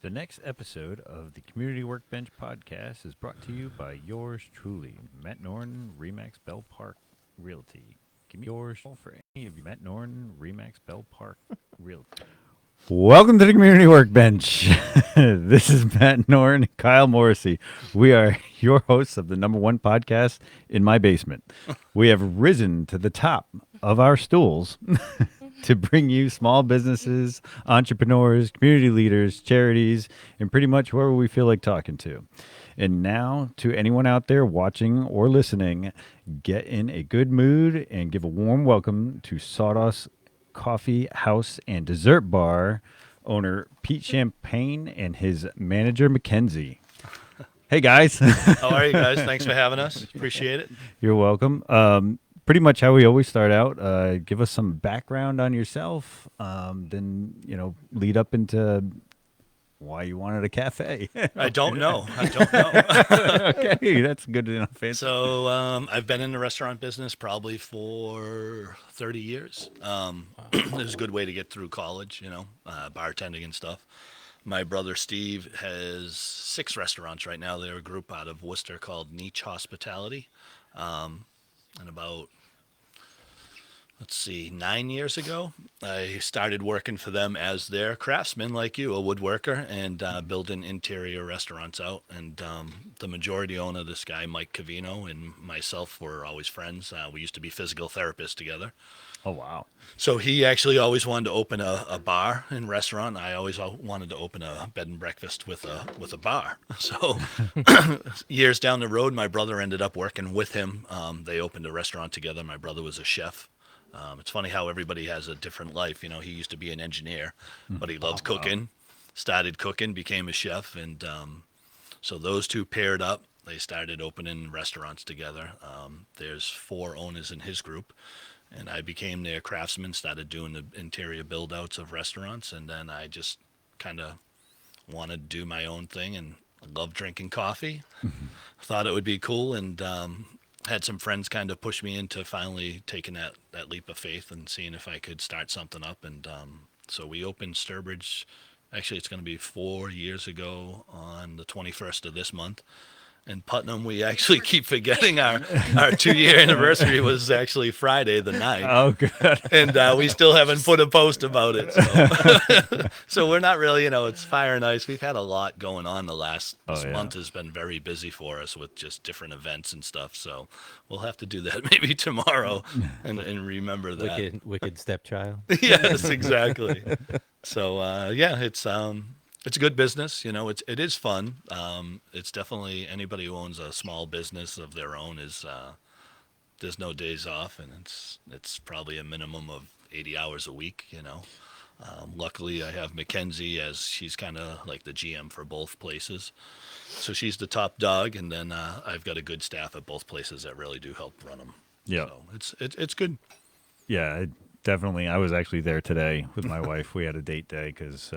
The next episode of the Community Workbench podcast is brought to you by yours truly, Matt Norton, Remax Bell Park Realty. Give me yours for any of you, Matt Norton, Remax Bell Park Realty. Welcome to the Community Workbench. This is Matt Norton and Kyle Morrissey. We are your hosts of the number one podcast in my basement. We have risen to the top of our stools to bring you small businesses, entrepreneurs, community leaders, charities, and pretty much whoever we feel like talking to. And now, to anyone out there watching or listening, get in a good mood and give a warm welcome to Sawdust Coffee House and Dessert Bar owner Pete Champagne and his manager Makenzy. Hey guys. How are you guys? Thanks for having us. Appreciate it. You're welcome. Pretty much how we always start out. Give us some background on yourself, then lead up into why you wanted a cafe. I don't know. Okay, that's good enough. Answer. So I've been in the restaurant business probably for 30 years. It was a good way to get through college, bartending and stuff. My brother Steve has 6 restaurants right now. They're a group out of Worcester called Niche Hospitality. And about 9 years ago, I started working for them as their craftsman, like you, a woodworker, and building interior restaurants out. And the majority owner, this guy, Mike Cavino, and myself were always friends. We used to be physical therapists together. Oh, wow. So he actually always wanted to open a bar and restaurant. I always wanted to open a bed and breakfast with a bar. So years down the road, my brother ended up working with him. They opened a restaurant together. My brother was a chef. It's funny how everybody has a different life. He used to be an engineer, but he loved cooking, started cooking, became a chef. And so those two paired up. They started opening restaurants together. There's 4 owners in his group. And I became their craftsman, started doing the interior build-outs of restaurants. And then I just kind of wanted to do my own thing and loved drinking coffee. Thought it would be cool and had some friends kind of push me into finally taking that leap of faith and seeing if I could start something up. And so we opened Sturbridge. Actually, it's going to be 4 years ago on the 21st of this month. In Putnam, we actually keep forgetting our 2-year anniversary was actually Friday the 9th. Oh, good. And we still haven't put a post about it. So, so we're not really, it's fire and ice. We've had a lot going on this month has been very busy for us with just different events and stuff. So we'll have to do that maybe tomorrow and remember that. Wicked stepchild. Yes, exactly. So, it's a good business, it is fun. It's definitely anybody who owns a small business of their own is there's no days off, and it's probably a minimum of 80 hours a week. Luckily, I have Makenzy as she's kind of like the GM for both places. So she's the top dog, and then I've got a good staff at both places that really do help run them. Yeah. So it's good. Yeah, definitely. I was actually there today with my wife. We had a date day because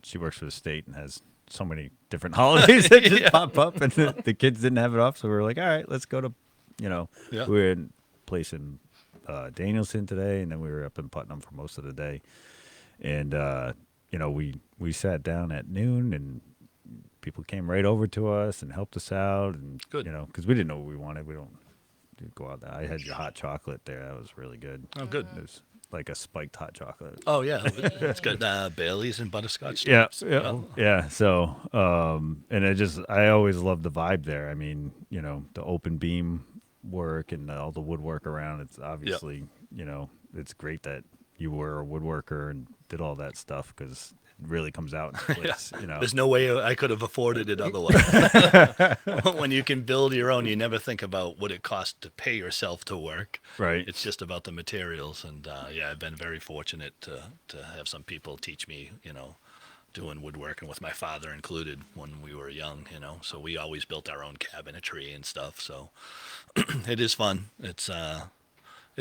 she works for the state and has so many different holidays that just pop up, and the kids didn't have it off. So we were like, all right, let's go to, we were in a place in Danielson today, and then we were up in Putnam for most of the day. And, we sat down at noon, and people came right over to us and helped us out. And, Good. Because we didn't know what we wanted. We don't go out there. I had your hot chocolate there. That was really good. Oh, good. It was like a spiked hot chocolate. Oh, yeah. It's got Bailey's and butterscotch. Yeah, strips. yeah. So, and I always love the vibe there. I mean, the open beam work and all the woodwork around. It's obviously, it's great that you were a woodworker and did all that stuff because it really comes out in place. There's no way I could have afforded it otherwise. When you can build your own, you never think about what it costs to pay yourself to work. Right. It's just about the materials. And I've been very fortunate to have some people teach me, doing woodworking with my father included when we were young, So we always built our own cabinetry and stuff. So it is fun. It's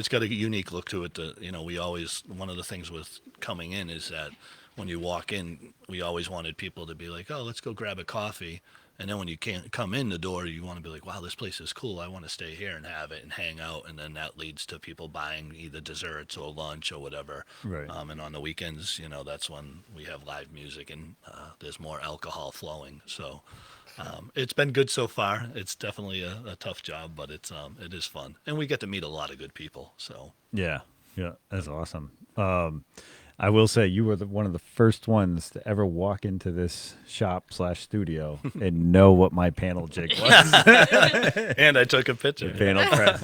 got a unique look to it. One of the things with coming in is that when you walk in, we always wanted people to be like, oh, let's go grab a coffee. And then when you can't come in the door, you want to be like, wow, this place is cool. I want to stay here and have it and hang out. And then that leads to people buying either desserts or lunch or whatever. Right. And on the weekends, that's when we have live music and there's more alcohol flowing. So it's been good so far. It's definitely a tough job, but it is fun. And we get to meet a lot of good people. So Yeah. Yeah. That's awesome. I will say you were one of the first ones to ever walk into this shop/studio and know what my panel jig was. and I took a picture. Panel press.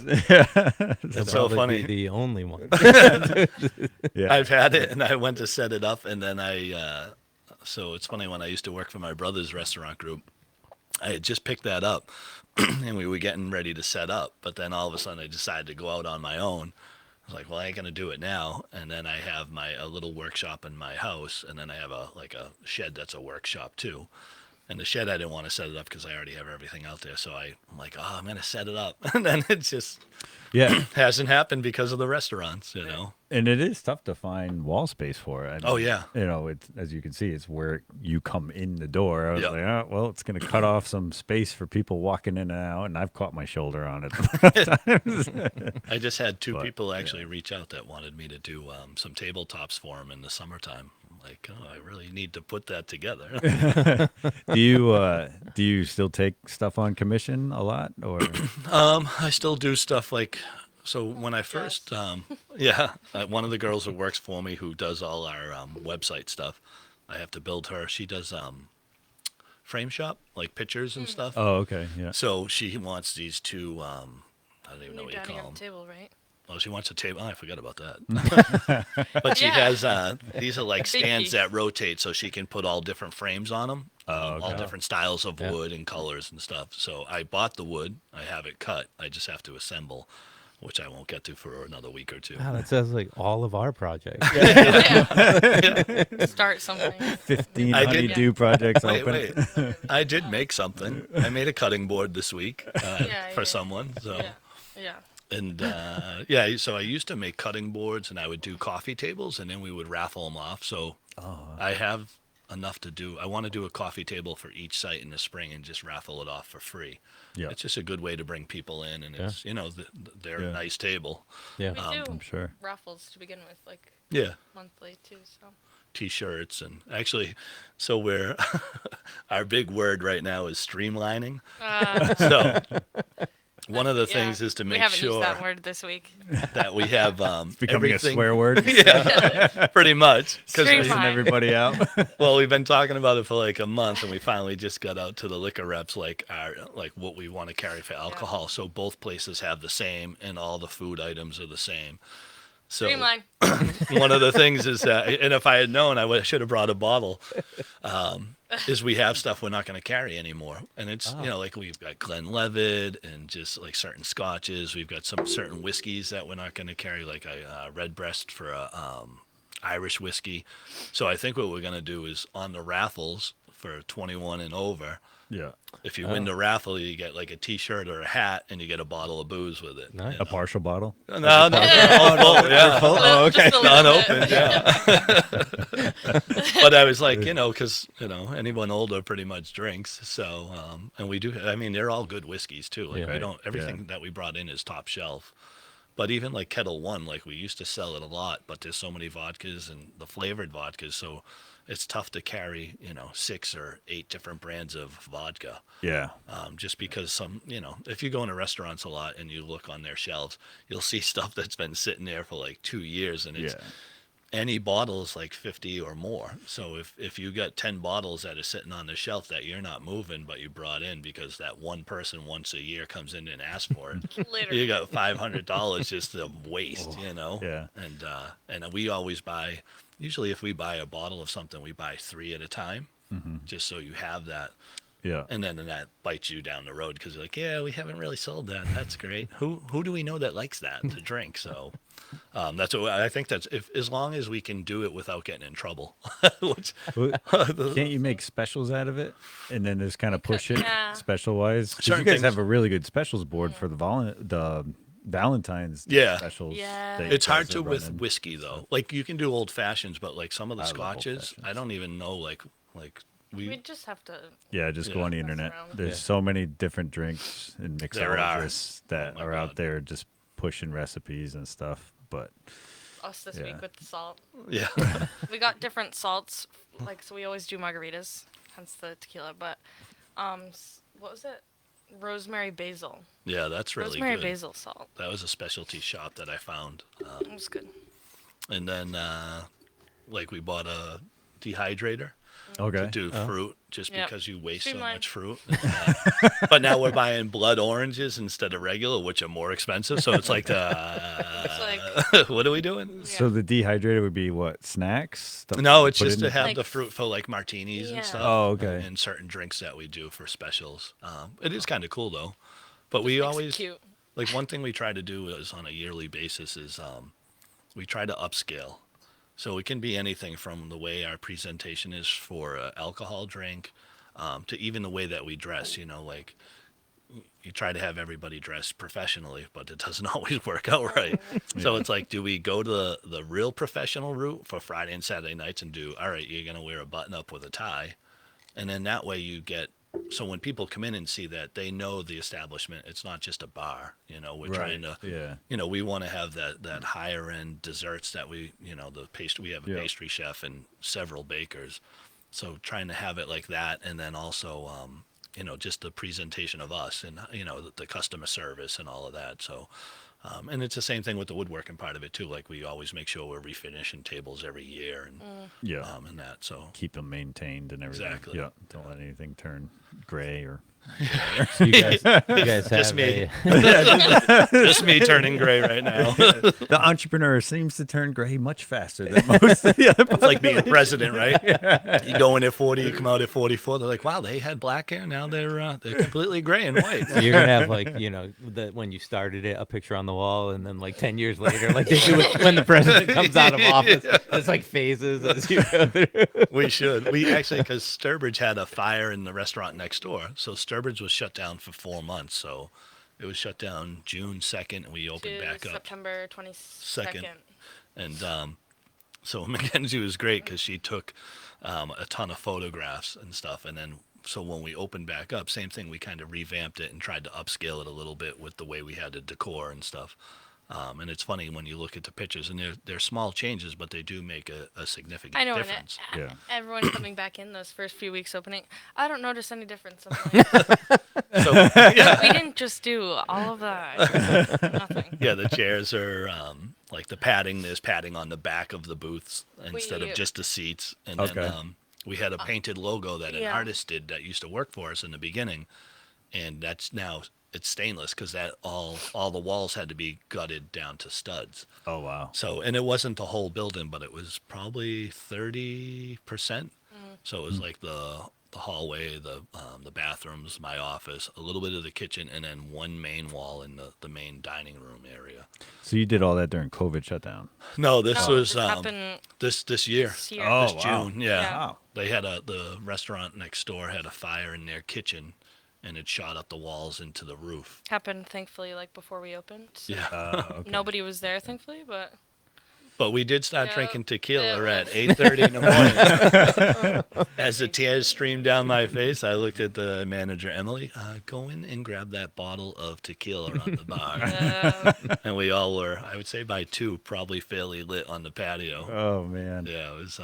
It's so funny. The only one. Yeah. I've had it, and I went to set it up, and then so it's funny, when I used to work for my brother's restaurant group, I had just picked that up, and we were getting ready to set up, but then all of a sudden I decided to go out on my own. I was like, well, I ain't gonna do it now. And then I have a little workshop in my house, and then I have a shed that's a workshop too. And the shed, I didn't want to set it up because I already have everything out there. So I'm like, oh, I'm gonna set it up, and then it just hasn't happened because of the restaurants, And it is tough to find wall space for it. I mean, Oh, yeah. It's, as you can see, it's where you come in the door. I was Yep. like, oh, well, it's going to cut off some space for people walking in and out, and I've caught my shoulder on it. I just had two people actually reach out that wanted me to do some tabletops for them in the summertime. I'm like, oh, I really need to put that together. Do you still take stuff on commission a lot, or? I still do stuff like, so when I first, one of the girls that works for me who does all our website stuff, I have to build her. She does frame shop, like pictures and stuff. Oh, okay, yeah. So she wants these two, I don't even know what you call them. Table, right? Oh, she wants a table. Oh, I forgot about that. But she has, these are like stands that rotate so she can put all different frames on them. All different styles of wood and colors and stuff. So I bought the wood. I have it cut. I just have to assemble, which I won't get to for another week or two. Wow, that sounds like all of our projects. Start something. 15 honeydew projects open. Wait. I did make something. I made a cutting board this week for someone. So. Yeah. And so I used to make cutting boards, and I would do coffee tables, and then we would raffle them off. So I have enough to do. I want to do a coffee table for each site in the spring and just raffle it off for free. Yeah, it's just a good way to bring people in, and it's they're a nice table. Yeah, we do I'm sure. raffles to begin with, like monthly too. So T-shirts, and actually, so we're our big word right now is streamlining. So. One of the things is to make we haven't sure used that word this week. that we have Becoming a swear word. Yeah, pretty much. Streamline. Pushing everybody out. Well, we've been talking about it for like a month, and we finally just got out to the liquor reps like what we want to carry for alcohol. So both places have the same, and all the food items are the same. So Streamline. one of the things is that, and if I had known, I should have brought a bottle. Is we have stuff we're not going to carry anymore, and it's like we've got Glenlivet and just like certain scotches. We've got some certain whiskeys that we're not going to carry, like a Redbreast for a Irish whiskey. So I think what we're going to do is on the raffles for 21 and over. Yeah. If you win the raffle, you get like a T-shirt or a hat, and you get a bottle of booze with it. Nice. A partial bottle? No, yeah. Oh, okay. Unopened, yeah. But I was like, because anyone older pretty much drinks. So, and we do. I mean, they're all good whiskeys too. Like everything that we brought in is top shelf. But even like Kettle One, like we used to sell it a lot, but there's so many vodkas and the flavored vodkas, so it's tough to carry, 6 or 8 different brands of vodka. Yeah. Just because if you go into restaurants a lot and you look on their shelves, you'll see stuff that's been sitting there for like 2 years, and it's any bottle is like 50 or more. So if you got 10 bottles that are sitting on the shelf that you're not moving, but you brought in because that one person once a year comes in and asks for it, Literally. you got $500 just to waste, Yeah. And we always buy. Usually if we buy a bottle of something, we buy 3 at a time, just so you have that. Yeah. And then that bites you down the road because you're like, we haven't really sold that. That's great. Who do we know that likes that to drink? So that's what I think. That's as long as we can do it without getting in trouble. Can't you make specials out of it and then just kind of push it special wise? You guys things have a really good specials board for the Valentine's specials. Yeah. It's hard to with whiskey though. Like you can do old fashions, but like some of the scotches, I don't even know like We just have to. Yeah, just go on the Mess internet. around. There's Yeah. so many different drinks and There are. mixologists that Oh my are God. out there just pushing recipes and stuff. But Us this Yeah. week with the salt. Yeah. We got different salts. Like, so we always do margaritas, hence the tequila. But, what was it? Rosemary basil. Yeah, that's really Rosemary good. basil salt. That was a specialty shop that I found. It was good. And then, like, we bought a dehydrator okay. to do fruit just Yep. because you waste so Streamlined. much fruit. But now we're buying blood oranges instead of regular, which are more expensive. So it's like, It's like, what are we doing? So the dehydrator would be what? Snacks? Stuff No, you it's put just in to it? have Like- the fruit for like martinis Yeah. and stuff. Oh, okay. And certain drinks that we do for specials. It is kind of cool though. But we makes it always cute. like one thing we try to do is on a yearly basis is we try to upscale. So it can be anything from the way our presentation is for an alcohol drink to even the way that we dress. You know, like you try to have everybody dressed professionally, but it doesn't always work out right. So it's like, do we go to the real professional route for Friday and Saturday nights and do, all right, you're going to wear a button up with a tie. And then that way you get, so when people come in and see that, they know the establishment, it's not just a bar. You know, we're trying to, Yeah. you know, we want to have that higher end desserts that we, you know, the pastry, we have a Yeah. pastry chef and several bakers. So trying to have it like that. And then also, you know, just the presentation of us and, you know, the customer service and all of that. So, and it's the same thing with the woodworking part of it too. Like we always make sure we're refinishing tables every year and, Yeah. and that. So Keep them maintained and everything. Exactly. Yeah. Don't let anything turn gray or. So you guys Just have me. a, just me turning gray right now. The entrepreneur seems to turn gray much faster than most of the other. It's like being president, right? You go in at 40, you come out at 44. They're like, wow, they had black hair. Now they're completely gray and white. so you're gonna have like, you know, when you started it, a picture on the wall, and then like 10 years later, like they do it when the president comes out of office. It's like phases as you go through. We should. We actually, because Sturbridge had a fire in the restaurant next door. So Sturbridge was shut down for 4 months. So it was shut down June 2nd, and we opened To back up. September 22nd. And so Makenzy was great because she took a ton of photographs and stuff. And then, so when we opened back up, same thing, we kind of revamped it and tried to upscale it a little bit with the way we had the decor and stuff. And it's funny when you look at the pictures, and they're small changes, but they do make a significant I know, difference. and Yeah. everyone coming back in those first few weeks opening, I don't notice any difference. I'm like, So, yeah. we didn't just do all of that. Nothing. Yeah, the chairs are like the padding. There's padding on the back of the booths instead of We- just the seats. And Okay. then we had a painted logo that an Yeah. artist did that used to work for us in the beginning, and that's now it's stainless because that all the walls had to be gutted down to studs. Oh, wow. So, and it wasn't the whole building, but it was probably 30%. So it was like the hallway, the bathrooms, my office, a little bit of the kitchen, and then one main wall in the main dining room area. So you did all that during COVID shutdown. No, this No, was this happened this year. this year. Oh, This wow. June, yeah. Yeah. Wow. They had the restaurant next door had a fire in their kitchen, and it shot up the walls into the roof. Happened, thankfully, like before we opened. So Yeah. Okay. Nobody was there, thankfully, but But we did start Yeah, drinking tequila it at was- 8:30 in the morning. As the tears streamed down my face, I looked at the manager, Emily, go in and grab that bottle of tequila on the bar. And we all were, I would say by 2, probably fairly lit on the patio. Oh, man. Yeah, it was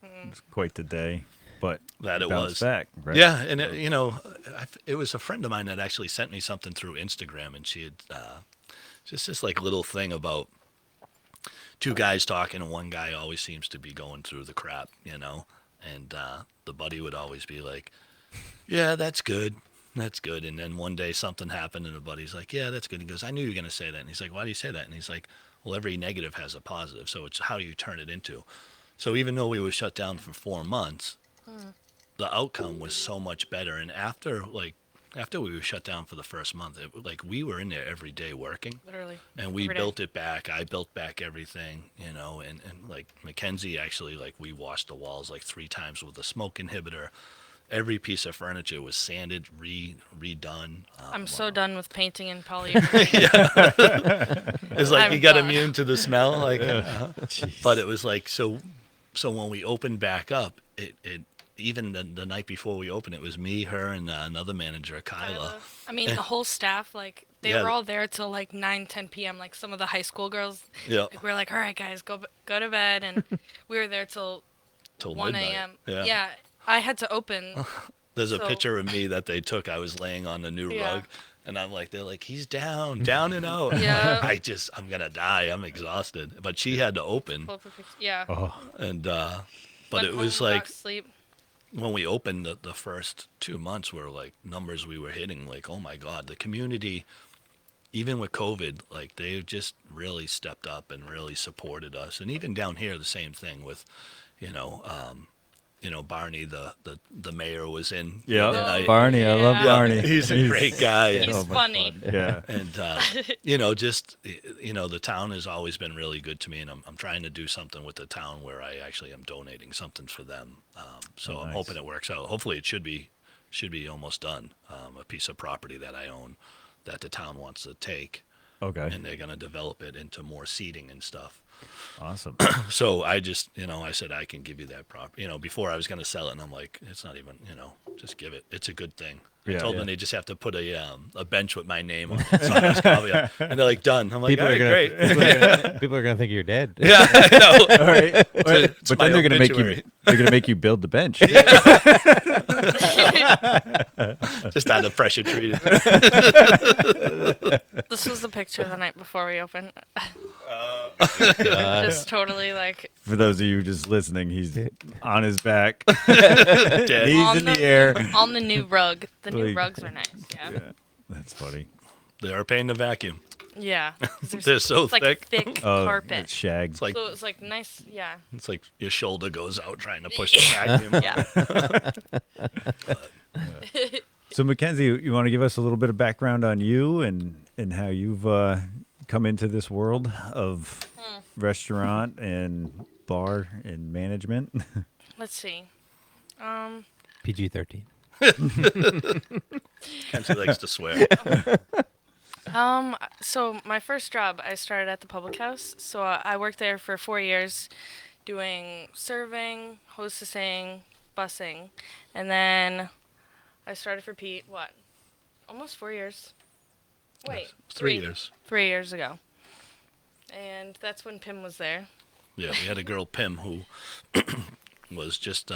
It's quite the day. But that it bounced was. back, right? Yeah, and it, you know, it was a friend of mine that actually sent me something through Instagram, and she had just this like little thing about 2 guys talking, and one guy always seems to be going through the crap, you know, and the buddy would always be like, "Yeah, that's good, and then one day something happened, and the buddy's like, "Yeah, that's good." He goes, "I knew you were gonna say that," and he's like, "Why do you say that?" And he's like, "Well, every negative has a positive, so it's how you turn it into." So even though we were shut down for 4 months, the outcome was so much better. And after we were shut down for the first month, like we were in there every day working, literally. and we every day. built it back. I built back everything, you know, and like Makenzy actually, like we washed the walls like 3 times with a smoke inhibitor. Every piece of furniture was sanded, redone. I'm so done with painting and poly. It's like I'm you got done. immune to the smell, like. But it was like so when we opened back up, it even the night before we opened, it was me, her, and another manager, Kyla. I mean, the whole staff, like, they Yeah. were all there till like 9, 10 p.m. Like some of the high school girls, Yeah. like, we're like, all right, guys, go to bed, and we were there till Till 1 midnight. a.m. Yeah. I had to open. There's a So- picture of me that they took. I was laying on the new Yeah. rug, and I'm like, they're like, he's down and out. Yeah. I'm gonna die. I'm exhausted. But she had to open, Yeah. Oh, and but Went it was home, got like sleep. when we opened the first 2 months were like numbers we were hitting. Like, oh my God, the community, even with COVID, like they just really stepped up and really supported us. And even down here, the same thing with, you know, Barney, the mayor was in. the yeah. other night. Barney, I love Yeah. Barney. He's a great guy. He's so much funny. fun. Yeah. And just the town has always been really good to me, and I'm trying to do something with the town where I actually am donating something for them. So Oh, I'm nice. hoping it works out. Hopefully it should be almost done. A piece of property that I own that the town wants to take, Okay. and they're going to develop it into more seating and stuff. Awesome. So I just, I said, I can give you that property. Before I was going to sell it, and I'm like, it's not even, just give it. It's a good thing. I Yeah, told yeah. them they just have to put a bench with my name on it. Sawdust Coffee. And they're like, done. I'm like, People all are right, gonna great. people are gonna think you're dead. Yeah, I know. All right. It's But my then they're gonna make you. obituary. They're gonna make you build the bench. Just out of pressure treated. This was the picture the night before we opened. Uh, Just totally like For those of you just listening, he's on his back, Dead. knees on in the air. on the new rug. The new Like- rugs are nice. Yeah. Yeah, that's funny. They are paying to vacuum. Yeah. They're so It's like thick. thick Oh, carpet. it's shag. It's like So it's like nice. Yeah. it's like your shoulder goes out trying to push the vacuum. Yeah. So Makenzy, you want to give us a little bit of background on you and how you've come into this world of restaurant and bar and management? Let's see. PG-13. And she likes to swear. So my first job, I started at the public house. So I worked there for 4 years, doing serving, hostessing, busing, and then I started for Pete. What? Almost 4 years. Wait, 3 years. 3 years ago. And that's when Pim was there. Yeah, we had a girl, Pim, who was just,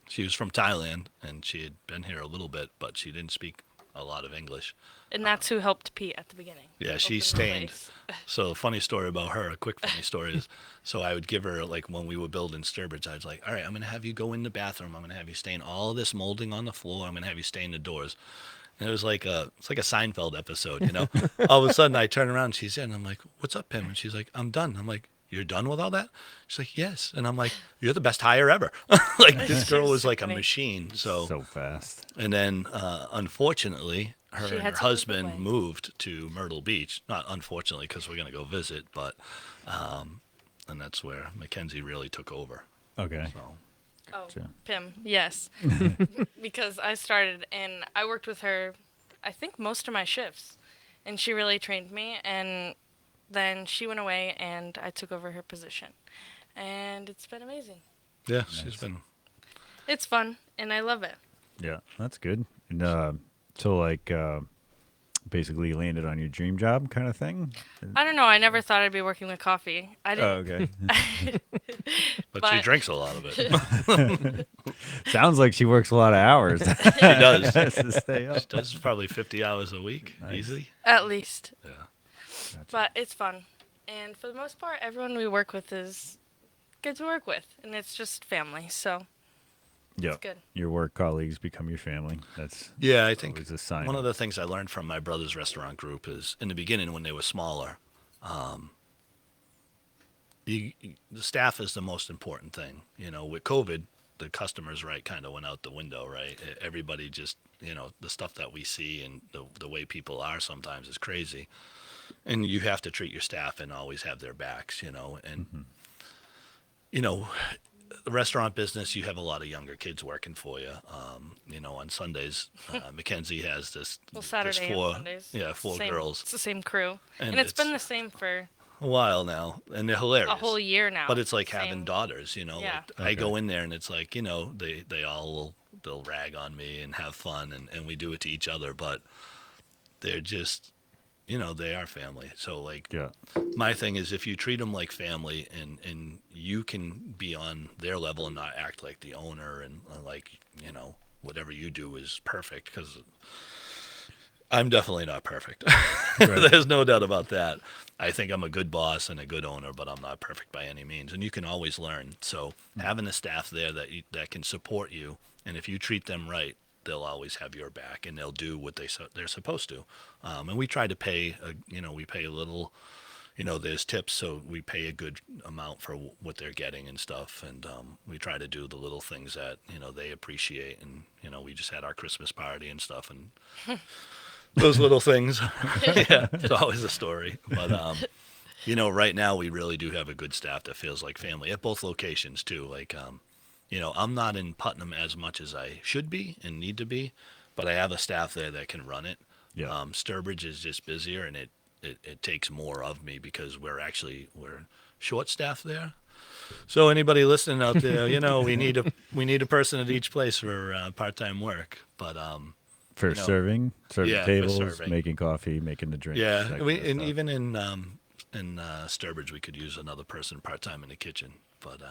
she was from Thailand, and she had been here a little bit, but she didn't speak a lot of English. And that's who helped Pete at the beginning. Yeah, she Opened the stained. place. So a funny story about her, a quick funny story is, so I would give her, like when we were building Sturbridge, I was like, all right, I'm going to have you go in the bathroom. I'm going to have you stain all of this molding on the floor. I'm going to have you stain the doors. And it was like it's like a Seinfeld episode, All of a sudden I turn around, she's in. I'm like, what's up, Pim? And she's like, I'm done. I'm like, you're done with all that? She's like, yes. And I'm like, you're the best hire ever. Like this girl was like a funny. machine. So fast. And then, unfortunately, her She and had her to move husband away. moved to Myrtle Beach. Not unfortunately, because we're going to go visit, but, and that's where Makenzy really took over. Okay. So, Oh, Gotcha. Pim, yes. Because I started and I worked with her, I think, most of my shifts. And she really trained me. And then she went away and I took over her position. And it's been amazing. yeah, she's been. It's fun and I love it. Yeah, that's good. And so like basically you landed on your dream job kind of thing? I don't know. I never thought I'd be working with coffee. I Oh, didn't. okay. But she But- drinks a lot of it. Sounds like she works a lot of hours. She does. to stay up. She does probably 50 hours a week, Nice. easy. At least. Yeah. But it's fun. And for the most part, everyone we work with is good to work with. And it's just family. So Yeah. good. Your work colleagues become your family. That's Yeah, I think always a sign. one of the things I learned from my brother's restaurant group is in the beginning when they were smaller, the staff is the most important thing. With COVID, the customers, right, kind of went out the window, right? Everybody just, the stuff that we see and the way people are sometimes is crazy. And you have to treat your staff and always have their backs, and, the restaurant business, you have a lot of younger kids working for you. On Sundays, Makenzy has this. Well, this Saturday four, and Sundays. Yeah, It's four the same- girls. It's the same crew. And And it's been the it's- same for a while now, and they're hilarious. A whole year now. But it's like Same. having daughters, you know. Yeah. Like I go in there and it's like, you know, they all they'll rag on me and have fun, and we do it to each other, but they're just, you know, they are family. So like, Yeah. my thing is if you treat them like family and you can be on their level and not act like the owner and like, you know, whatever you do is perfect, because I'm definitely not perfect. Right. There's no doubt about that. I think I'm a good boss and a good owner, but I'm not perfect by any means. And you can always learn. So having a staff there that can support you, and if you treat them right, they'll always have your back, and they'll do what they're supposed to. And we try to pay, we pay a little. You know, there's tips, so we pay a good amount for what they're getting and stuff. And we try to do the little things that, you know, they appreciate. And, you know, we just had our Christmas party and stuff, and those little things. Yeah, it's always a story. But, you know, right now we really do have a good staff that feels like family at both locations too. Like, you know, I'm not in Putnam as much as I should be and need to be, but I have a staff there that can run it. Yeah. Sturbridge is just busier, and it takes more of me because we're short staffed there. So anybody listening out there, you know, we need a person at each place for part-time work. But For you know, serving yeah, for tables, serving. making coffee, making the drinks. yeah, that we, kind of and stuff. even in Sturbridge, we could use another person part-time in the kitchen. But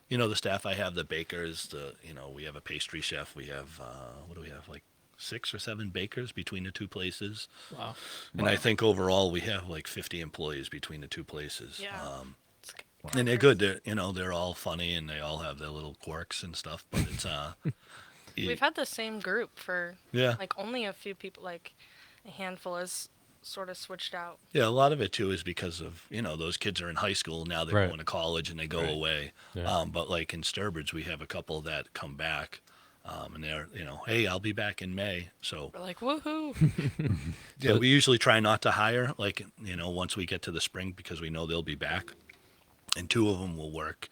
you know, the staff I have, the bakers, we have a pastry chef. We have what do we have, like 6 or 7 bakers between the two places. Wow. And I think overall we have like 50 employees between the two places. Yeah. And they're good. They're all funny, and they all have their little quirks and stuff. But it's We've had the same group for yeah, like only a few people, like a handful has sort of switched out. yeah. A lot of it too is because of, you know, those kids are in high school now. They're Right. going to college and they go Right. away. Yeah. But like in Sturbridge, we have a couple that come back, and they're, you know, hey, I'll be back in May. So We're like, woohoo! yeah, we usually try not to hire, like, you know, once we get to the spring, because we know they'll be back. And 2 of them will work,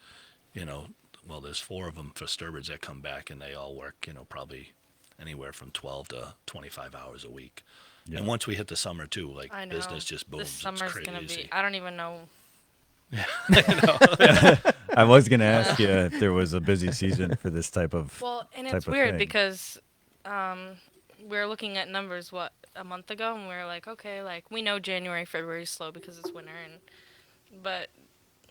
you know, well, there's 4 of them for Sturbridge that come back, and they all work, you know, probably anywhere from 12 to 25 hours a week. Yeah. And once we hit the summer too, like I know. business just booms. This summer's it's gonna crazy. be. I don't even know. I was going to ask you if there was a busy season for this type of. Well, and type it's of weird thing. because we were looking at numbers a month ago, and we were like, okay, like we know January, February is slow because it's winter, but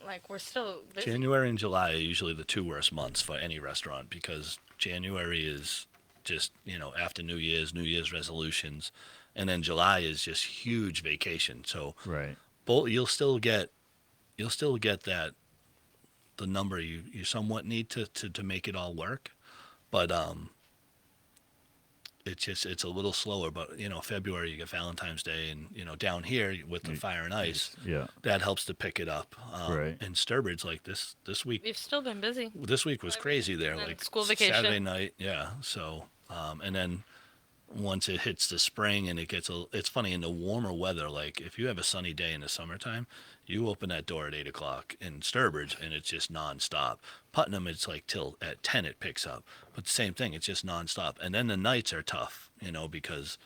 like we're still busy. January and July are usually the 2 worst months for any restaurant, because January is just, you know, after New Year's resolutions, and then July is just huge vacation. So Right. you'll still get that, the number you somewhat need to make it all work, but it's a little slower. But, you know, February you get Valentine's Day, and, you know, down here with the fire and ice, Yeah. that helps to pick it up. Right. And Sturbridge, like this week, We've still been busy. this week was crazy there, And then like school vacation. Saturday night, yeah. So and then once it hits the spring and it's funny, in the warmer weather, like if you have a sunny day in the summertime, you open that door at 8 o'clock in Sturbridge and it's just nonstop. Putnam, it's like till at 10 it picks up, but the same thing, it's just nonstop. And then the nights are tough, you know, because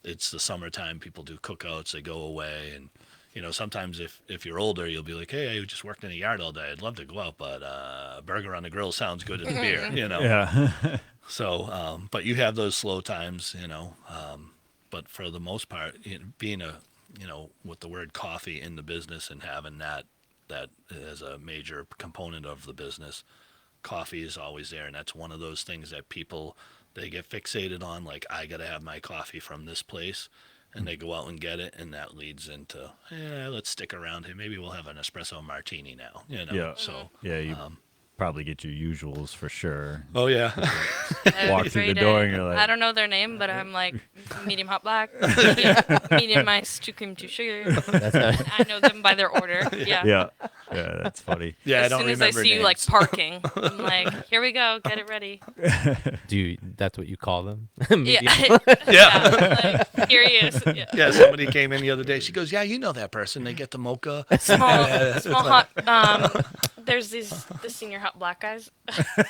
it's the summertime, people do cookouts, they go away. And, you know, sometimes if you're older, you'll be like, hey, I just worked in the yard all day, I'd love to go out, but a burger on the grill sounds good as a beer, you know. Yeah. So, but you have those slow times, you know. But for the most part, being with the word coffee in the business and having that as a major component of the business, coffee is always there, and that's one of those things that people, they get fixated on. Like, I got to have my coffee from this place, and they go out and get it, and that leads into, let's stick around here. Maybe we'll have an espresso martini now, you know. Yeah. So, Yeah. You probably get your usuals for sure. oh yeah. Walk through Every the door day. and you're like- I don't know their name, but I'm like medium hot black, medium ice, 2 cream, 2 sugar. That's not, I know them by their order. Yeah. Yeah. Yeah. That's funny. Yeah, As I don't soon as I remember see you names. like parking, I'm like, here we go, get it ready. that's what you call them? Yeah. Medium? Yeah. Like, here he is. Yeah. Yeah, somebody came in the other day. She goes, "Yeah, you know that person. They get the mocha." Small hot. there's the senior hot black guys,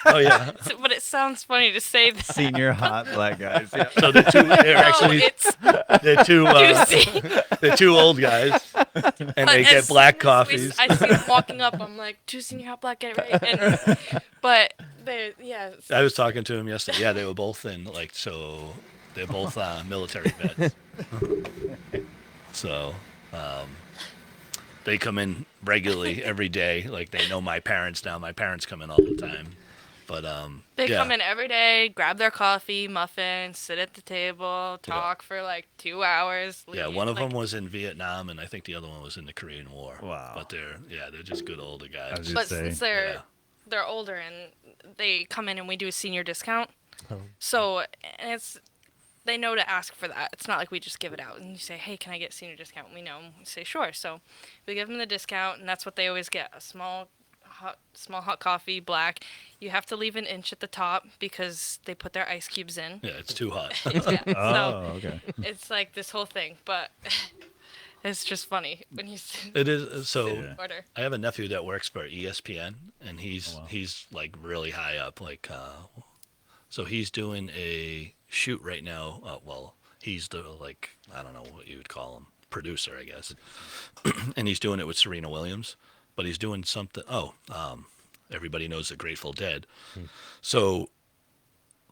Oh yeah. but it sounds funny to say that. Senior hot black guys. Yeah. So they're No, actually it's they're two juicy. they're two old guys, and they get black coffees. I see them walking up. I'm like, two senior hot black, get it right. But yeah. I was talking to him yesterday. Yeah, they were both they're both military vets. So they come in regularly every day. Like they know my parents now. My parents come in all the time. But They yeah. come in every day, grab their coffee, muffins, sit at the table, talk for like 2 hours. Yeah, leave. one of Like, them was in Vietnam, and I think the other one was in the Korean War. Wow. But they're just good older I guys. was just But say, since they're older and they come in and we do a senior discount, Oh. so and they know to ask for that. It's not like we just give it out and you say, "Hey, can I get senior discount?" We know. We say, "Sure." So we give them the discount, and that's what they always get: a small hot coffee, black. You have to leave an inch at the top because they put their ice cubes in. Yeah, it's too hot. Yeah, oh, so okay. it's like this whole thing, but it's just funny when you It is. So Yeah. order. I have a nephew that works for ESPN, and wow. he's like really high up. Like, so he's doing a shoot right now. Well, he's the I don't know what you would call him, producer, I guess. And he's doing it with Serena Williams, but he's doing something. Everybody knows the Grateful Dead. So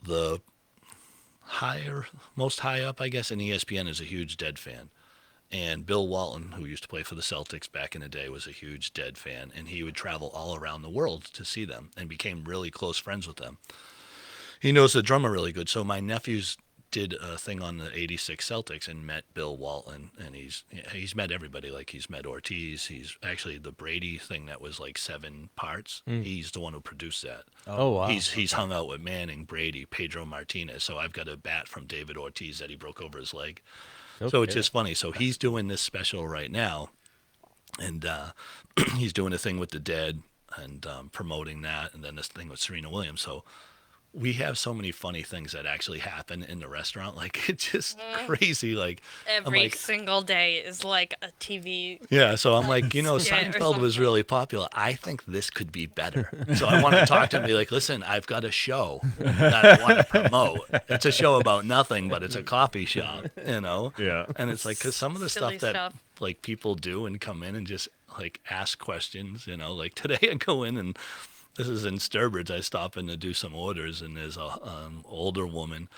the most high up, I guess, in ESPN is a huge Dead fan. And Bill Walton, who used to play for the Celtics back in the day, was a huge Dead fan, and he would travel all around the world to see them and became really close friends with them. He knows the drummer really good, so my nephews did a thing on the '86 Celtics and met Bill Walton, and he's met everybody. Like he's met Ortiz. He's actually the Brady thing that was like 7 parts. He's the one who produced that. Oh wow. He's hung out with Manning, Brady, Pedro Martinez. So I've got a bat from David Ortiz that he broke over his leg. So it's just funny. So he's doing this special right now, and he's doing a thing with the Dead and promoting that, and then this thing with Serena Williams. So we have so many funny things that actually happen in the restaurant. Like it's just crazy. Like I'm Every like, single day is like a TV. yeah. So I'm like, Yeah, or Seinfeld was something. really popular. I think this could be better. So I want to talk to him and be like, listen, I've got a show that I want to promote. It's a show about nothing, but it's a coffee shop, Yeah. And it's like, because some of the Silly stuff that stuff. like people do and come in and just like ask questions, like today I go in and this is in Sturbridge. I stop in to do some orders, and there's a older woman,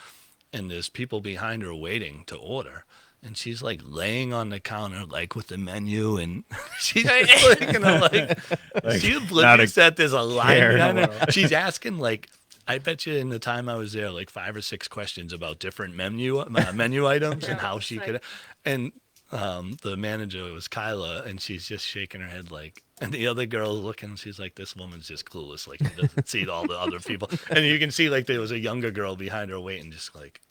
and there's people behind her waiting to order, and she's like laying on the counter like with the menu, and she's just like, she oblivious that there's a line care in behind the her. She's asking like, I bet you in the time I was there, like 5 or 6 questions about different menu items and how she could, and the manager was Kyla, and she's just shaking her head like, and the other girl looking, she's like, this woman's just clueless, like she doesn't see all the other people, and you can see like there was a younger girl behind her waiting, just like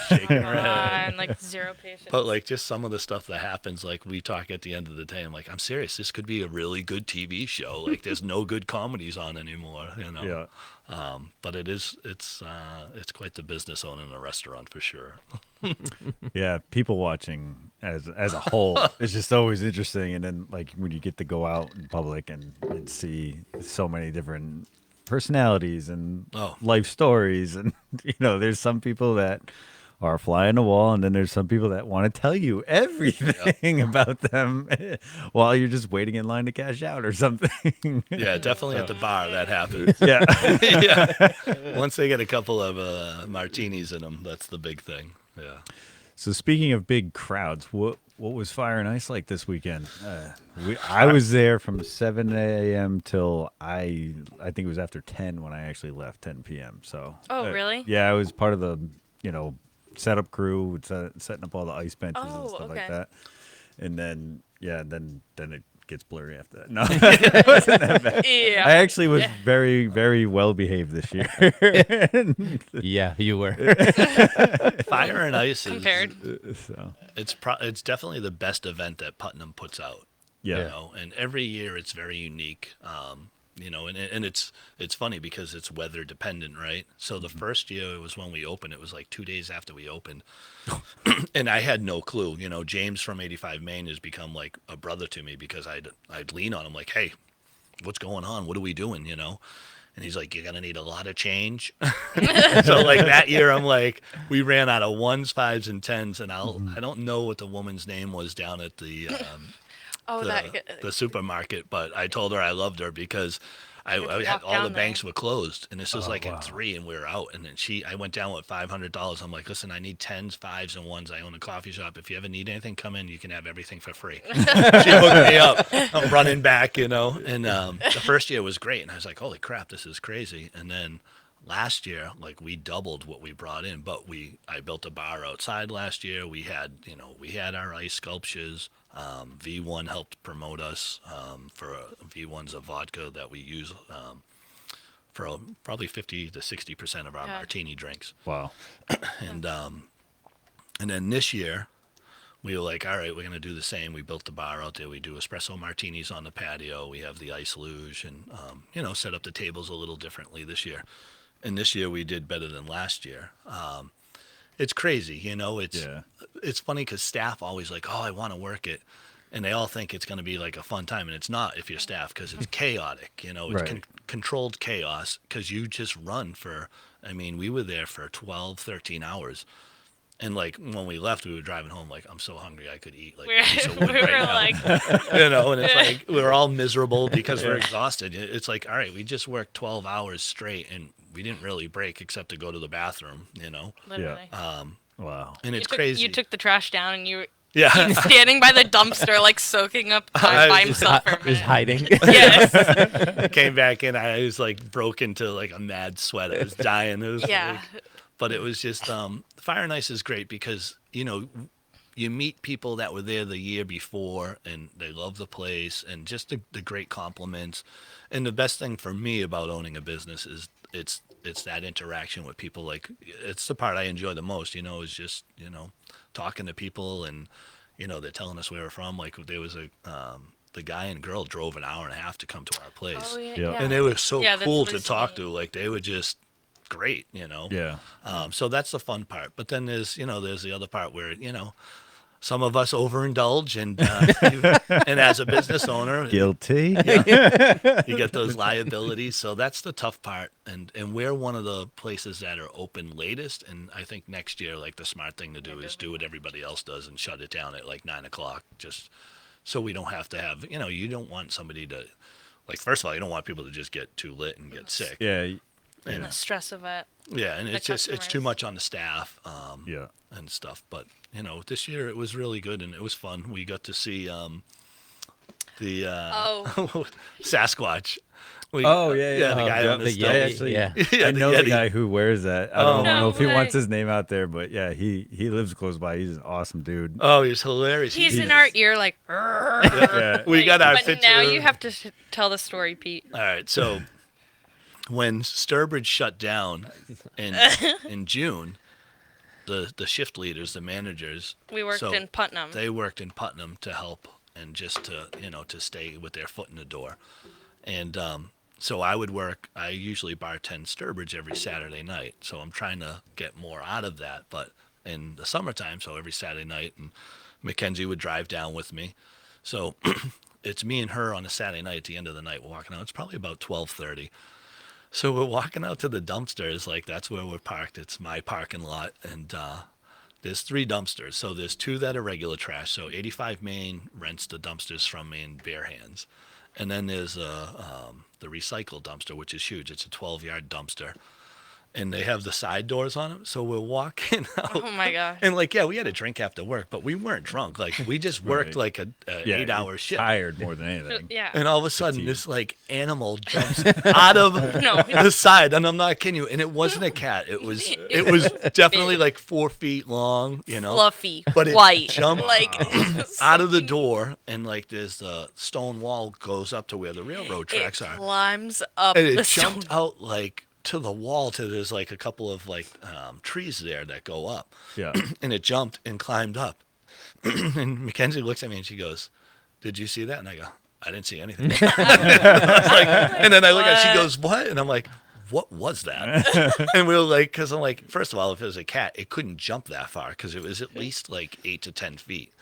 shaking her head. And like zero patience. But like just some of the stuff that happens, like we talk at the end of the day, I'm like, I'm serious, this could be a really good TV show. Like there's no good comedies on anymore, Yeah. But it's quite the business owning a restaurant for sure. Yeah, people watching as a whole is just always interesting, and then like when you get to go out in public and see so many different personalities and Oh. life stories, and there's some people that are fly on the wall, and then there's some people that want to tell you everything about them while you're just waiting in line to cash out or something. Yeah, definitely at the bar that happens. Yeah. Yeah. Once they get a couple of martinis in them, that's the big thing. Yeah. So speaking of big crowds, what was Fire and Ice like this weekend? I was there from 7 a.m. till I think it was after 10 when I actually left, 10 p.m. So Really? Yeah, I was part of the setup crew, setting up all the ice benches and Oh, stuff like okay. that. And then then it gets blurry after that. No, it wasn't that bad. Yeah. I actually was very, very well behaved this year. Yeah, you were. Fire and Ice is Compared. So it's definitely the best event that Putnam puts out. yeah. And every year it's very unique. And it's funny because it's weather dependent, right? So the first year it was when we opened, it was like 2 days after we opened. And I had no clue. James from 85 Maine has become like a brother to me because I'd lean on him like, hey, what's going on? What are we doing? You know? And he's like, you're going to need a lot of change. So like that year, I'm like, we ran out of ones, fives, and tens. And I don't know what the woman's name was down at the, Oh, the supermarket, but I told her I loved her because I You have to had walk all the down banks there. were closed, and this was like wow. at 3, and we were out. And then I went down with $500. I'm like, listen, I need tens, fives, and ones. I own a coffee shop. If you ever need anything, come in. You can have everything for free. She hooked me up. I'm running back, you know. And the first year was great, and I was like, holy crap, this is crazy. And then last year, like we doubled what we brought in, but I built a bar outside last year. We had our ice sculptures. V1 helped promote us for V1's a vodka that we use for probably 50 to 60% of our Yeah. martini drinks. Wow. And then this year, we were like, all right, we're going to do the same. We built the bar out there. We do espresso martinis on the patio. We have the ice luge and, set up the tables a little differently this year. And this year we did better than last year. It's crazy, it's funny because staff always like, oh, I want to work it. And they all think it's going to be like a fun time. And it's not if you're staff because it's chaotic, it's Right. controlled chaos because you just run we were there for 12, 13 hours. And like when we left, we were driving home like, I'm so hungry I could eat like a piece of We wood were right now. like, And it's like we're all miserable because we're exhausted. It's like, all right, we just worked 12 hours straight and we didn't really break except to go to the bathroom, literally. Wow. and You it's took, crazy. You took the trash down and you were Yeah. standing by the dumpster, like soaking up time by himself for a Is minute. hiding. Yes. Came back in, I was like broke into like a mad sweat. I was dying. It was Yeah. but it was just Fire and Ice is great because you meet people that were there the year before and they love the place and just the great compliments. And the best thing for me about owning a business is it's that interaction with people. Like it's the part I enjoy the most, is just, talking to people and, they're telling us where we're from. Like there was the guy and girl drove an hour and a half to come to our place. Oh, yeah. Yeah. And they were so Yeah, that's cool to really talk sweet. to. Like they were just great, Yeah. So that's the fun part. But then there's the other part where, some of us overindulge and as a business owner, Guilty. you get those liabilities. So that's the tough part. And we're one of the places that are open latest. And I think next year, like the smart thing to do is do what everybody else does and shut it down at like 9:00, just so we don't have to have, you don't want somebody to, like, first of all, you don't want people to just get too lit and get sick. Yeah. And the stress of it. Yeah, and it's too customers. much on the staff. Yeah. And stuff. But this year it was really good and it was fun. We got to see the Sasquatch. The guy yeah, on the the stove. Yeti, Actually, yeah. Yeah, I the know the Yeti. guy who wears that. I Oh. don't know No if he wants way. his name out there, but yeah, he lives close by. He's an awesome dude. Oh, he's hilarious. He's in our ear, like. Yeah. We got our But picture. now you have to tell the story, Pete. All right, so when Sturbridge shut down in June, the shift leaders, the managers, We worked so in Putnam. They worked in Putnam to help and just to stay with their foot in the door. And so I usually bartend Sturbridge every Saturday night. So I'm trying to get more out of that. But in the summertime, so every Saturday night, and Makenzy would drive down with me. So it's me and her on a Saturday night at the end of the night. We're walking out. It's probably about 12:30. So we're walking out to the dumpsters, like that's where we're parked. It's my parking lot, and there's 3 dumpsters. So there's 2 that are regular trash. So 85 Main rents the dumpsters from me in bare hands, and then there's the recycle dumpster, which is huge. It's a 12-yard dumpster, and they have the side doors on them. So we're walking out. Oh my gosh. And we had a drink after work, but we weren't drunk. Like we just worked Right. like a Yeah, 8-hour you're shift. tired more than anything. Yeah. And all of a sudden, Fatigue. this like animal jumps out of No. the side, and I'm not kidding you. And it wasn't a cat. It was definitely like 4 feet long, Fluffy. But it white. jumped Like out of the door, and like there's the stone wall goes up to where the railroad tracks it are, climbs up and the it stone. jumped out like to the wall. There's like a couple of like trees there that go up, Yeah. and it jumped and climbed up. And Makenzy looks at me and she goes, "Did you see that?" And I go, "I didn't see anything." And then I look at her, she goes, "What?" And I'm like, "What was that?" And we were like, because I'm like, first of all, if it was a cat, it couldn't jump that far because it was at least like 8 to 10 feet.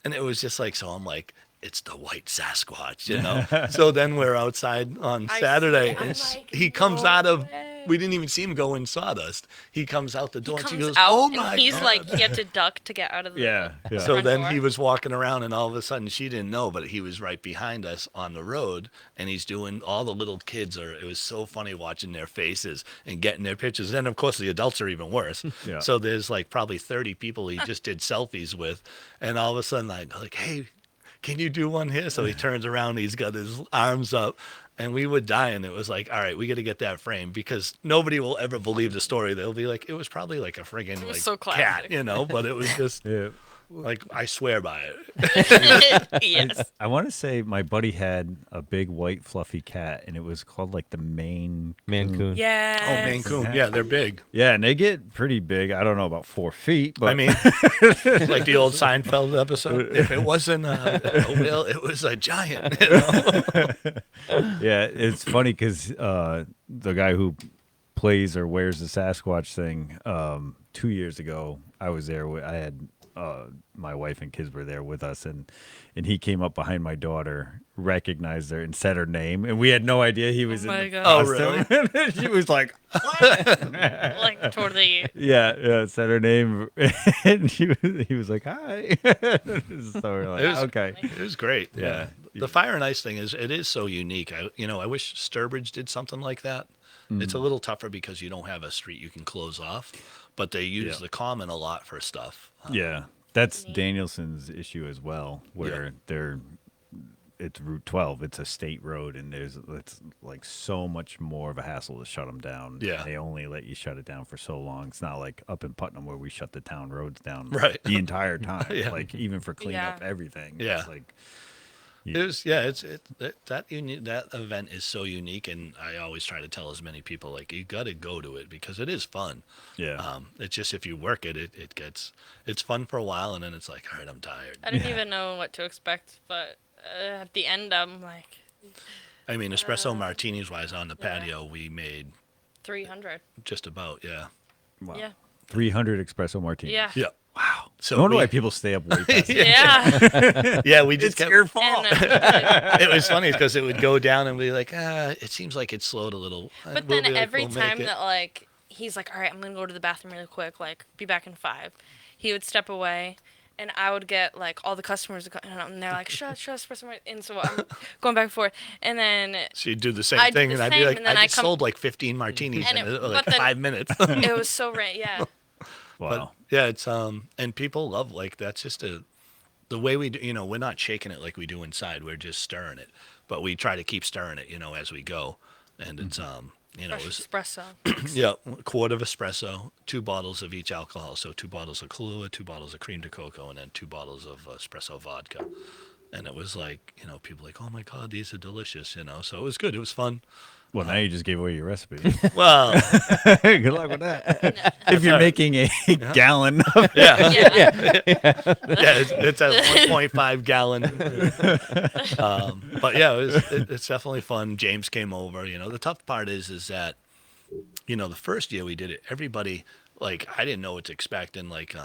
And it was just like, so I'm like, it's the white Sasquatch, you know? So then we're outside on I Saturday, see. I'm and like, he comes no out of, way. we didn't even see him go in Sawdust. He comes out the He door, and she comes goes, out oh and my he's God. like, he had to duck to get out of the Yeah. So front then door. he was walking around, and all of a sudden she didn't know, but he was right behind us on the road, and he's doing all the little kids are. It was so funny watching their faces and getting their pictures. And of course, the adults are even worse. Yeah. So there's like probably 30 people he just did selfies with, and all of a sudden like, hey, can you do one here? So he turns around, he's got his arms up. And we would die, and it was like, all right, we got to get that framed because nobody will ever believe the story. They'll be like, it was probably like a friggin' was like so cat, classic. you know, but it was just Yeah. like, I swear by it. Yes. I want to say my buddy had a big white fluffy cat, and it was called like the Maine Mancoon. Yeah. Oh, Maine Coon. Yeah, they're big. Yeah, and they get pretty big. I don't know about 4 feet, but I mean, like the old Seinfeld episode. If it wasn't a whale, it was a giant. You know? yeah, it's funny because the guy who plays or wears the Sasquatch thing, 2 years ago, I was there. I had my wife and kids were there with us, and he came up behind my daughter, recognized her, and said her name, and we had no idea he was Oh my in the God. Oh, costume. And she was like, Like totally. yeah, said her name, and he was like, hi. So we're like, It was- okay. It was great. Yeah. The fire and ice thing is so unique. I wish Sturbridge did something like that. It's a little tougher because you don't have a street you can close off, but they use Yeah. the common a lot for stuff. Yeah, that's Danielson's issue as well, where it's Route 12. It's a state road, and it's like so much more of a hassle to shut them down. Yeah. They only let you shut it down for so long. It's not like up in Putnam where we shut the town roads down Right. the entire time. Yeah. Like even for cleaning up Yeah. everything. Yeah. It's like That event is so unique, and I always try to tell as many people like you got to go to it because it is fun. yeah. It's just if you work it's fun for a while, and then it's like, all right, I'm tired. I didn't even know what to expect, but at the end, I'm like I mean, espresso martinis wise on the patio, we made 300. just about, yeah. Wow. Yeah. 300 espresso martinis. Yeah. Yeah. Wow. So I wonder we- why people stay up way past Yeah. yeah, we just kept, fault. And, it was funny because it would go down and be like, it seems like it slowed a little. but We'll then be like, every "We'll make time it." that like he's like, all right, I'm gonna go to the bathroom really quick, like be back in 5. He would step away, and I would get like all the customers, and they're like, shut, espresso martini. And so I'm going back and forth, and then She'd do the same I'd do thing, the and I'd be same, like, and then I I just come- sold like 15 martinis And in it- like but then- 5 minutes. it was so yeah. Wow. But yeah, it's and people love like that's just the way we do. We're not shaking it like we do inside. We're just stirring it, but we try to keep stirring it, as we go. And it's it Fresh was espresso. yeah, a quart of espresso, 2 bottles of each alcohol, so 2 bottles of Kahlua, 2 bottles of cream de cocoa, and then 2 bottles of espresso vodka. And it was like, people like, oh my God, these are delicious, So it was good. It was fun. Well, now you just gave away your recipe. Well, Good luck with that. If you're making a gallon of yeah, Yeah. it's a 1.5 gallon. But yeah, it's definitely fun. James came over. The tough part is that, the first year we did it, everybody, like, I didn't know what to expect. And like,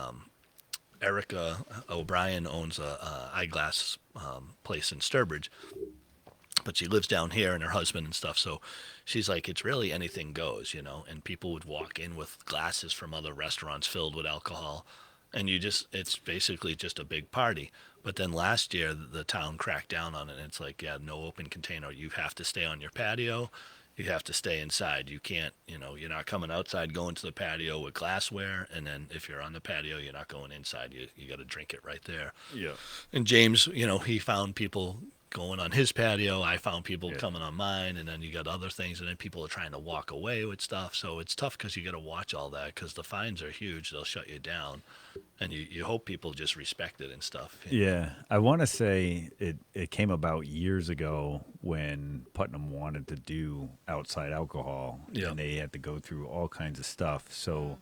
Erica O'Brien owns a eyeglass place in Sturbridge, but she lives down here and her husband and stuff. So she's like, it's really anything goes, and people would walk in with glasses from other restaurants filled with alcohol. And it's basically just a big party. But then last year, the town cracked down on it. And it's like, yeah, no open container. You have to stay on your patio. You have to stay inside. You can't, you're not coming outside, going to the patio with glassware. And then if you're on the patio, you're not going inside. You got to drink it right there. Yeah. And James, he found people going on his patio. I found people coming on mine, and then you got other things, and then people are trying to walk away with stuff. So it's tough because you got to watch all that because the fines are huge. They'll shut you down, and you hope people just respect it and stuff. Yeah, I want to say it came about years ago when Putnam wanted to do outside alcohol, Yeah. and they had to go through all kinds of stuff. So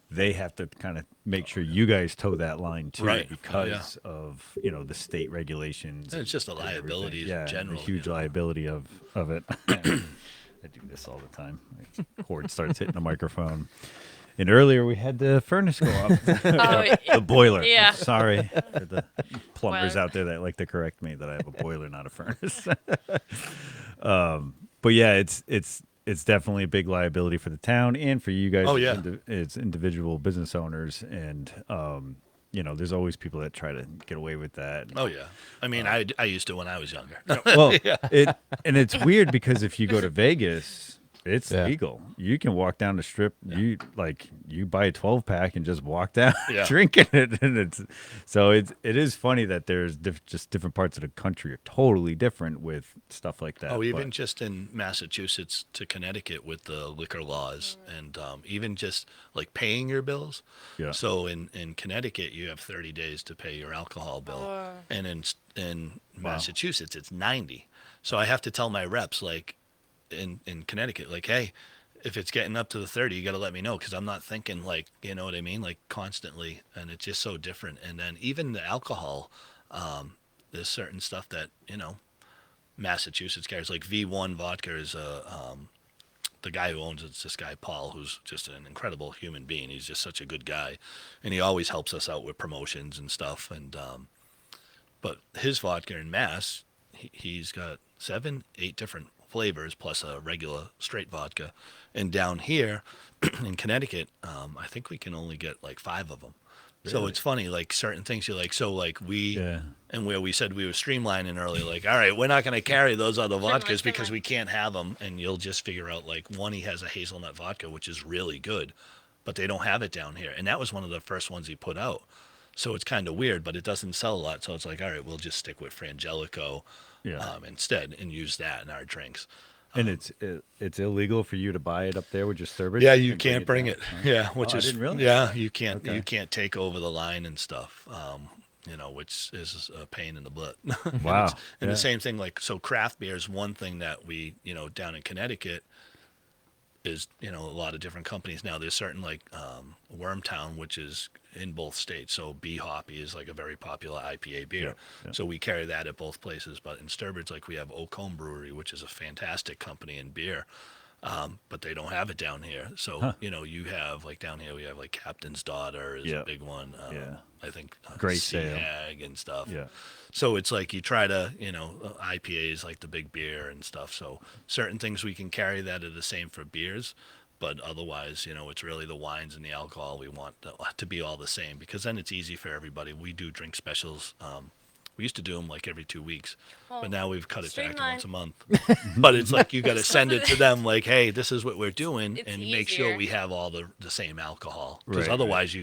they have to kind of make sure you guys toe that line too, Right. because of the state regulations. And it's just a and everything. liability in yeah, general, a huge liability of it. I do this all the time. My cord starts hitting the microphone. And earlier we had the furnace go off. The boiler. Yeah. Sorry for the plumbers Well. out there that like to correct me that I have a boiler, not a furnace. But yeah, it's definitely a big liability for the town and for you guys. Oh, yeah. It's individual business owners, and there's always people that try to get away with that. Oh yeah. I mean, I used to when I was younger. Well, it's weird because if you go to Vegas, it's legal. You can walk down the strip. You buy a 12-pack and just walk down drinking it, and it is funny that there's just different parts of the country are totally different with stuff like that. Oh, even just in Massachusetts to Connecticut with the liquor laws, and even just like paying your bills. Yeah. So in Connecticut, you have 30 days to pay your alcohol bill, and in Massachusetts, it's 90. So I have to tell my reps like in Connecticut, like, hey, if it's getting up to the 30, you got to let me know, because I'm not thinking like, you know what I mean, like constantly, and it's just so different. And then even the alcohol, there's certain stuff that Massachusetts carries, like V1 vodka is the guy who owns it's this guy Paul, who's just an incredible human being. He's just such a good guy, and he always helps us out with promotions and stuff. And but his vodka in Mass, he's got 7-8 different flavors plus a regular straight vodka, and down here in Connecticut, I think we can only get like 5 of them. So Really? it's funny, like certain things you're like, so like and where we said we were streamlining earlier, like, all right, we're not going to carry those other vodkas because we can't have them. And you'll just figure out like one, he has a hazelnut vodka, which is really good, but they don't have it down here. And that was one of the first ones he put out. So it's kind of weird, but it doesn't sell a lot. So it's like, all right, we'll just stick with Frangelico instead and use that in our drinks. And it's illegal for you to buy it up there with your Sturbridge? Yeah, you can't bring it. Yeah, which I is didn't realize that. you can't Okay. you can't take over the line and stuff. Which is a pain in the butt. Wow. And the same thing, like, so craft beer is one thing that we, down in Connecticut is, a lot of different companies now. There's certain like Wormtown, which is in both states. So B Hoppy is like a very popular IPA beer. Yeah. So we carry that at both places. But in Sturbridge, like, we have Oak Home Brewery, which is a fantastic company in beer. But they don't have it down here. So, you have like down here, we have like Captain's Daughter is a big one. I think Great Sea sale. Hag and stuff. Yeah. So it's like you try to, IPA is like the big beer and stuff. So certain things we can carry that are the same for beers, but otherwise, it's really the wines and the alcohol we want to be all the same, because then it's easy for everybody. We do drink specials. We used to do them like every 2 weeks, but now we've cut it back to once a month. But it's like you got to send it to them like, hey, this is what we're doing, It's and make sure easier. we have all the same alcohol. Because Right, otherwise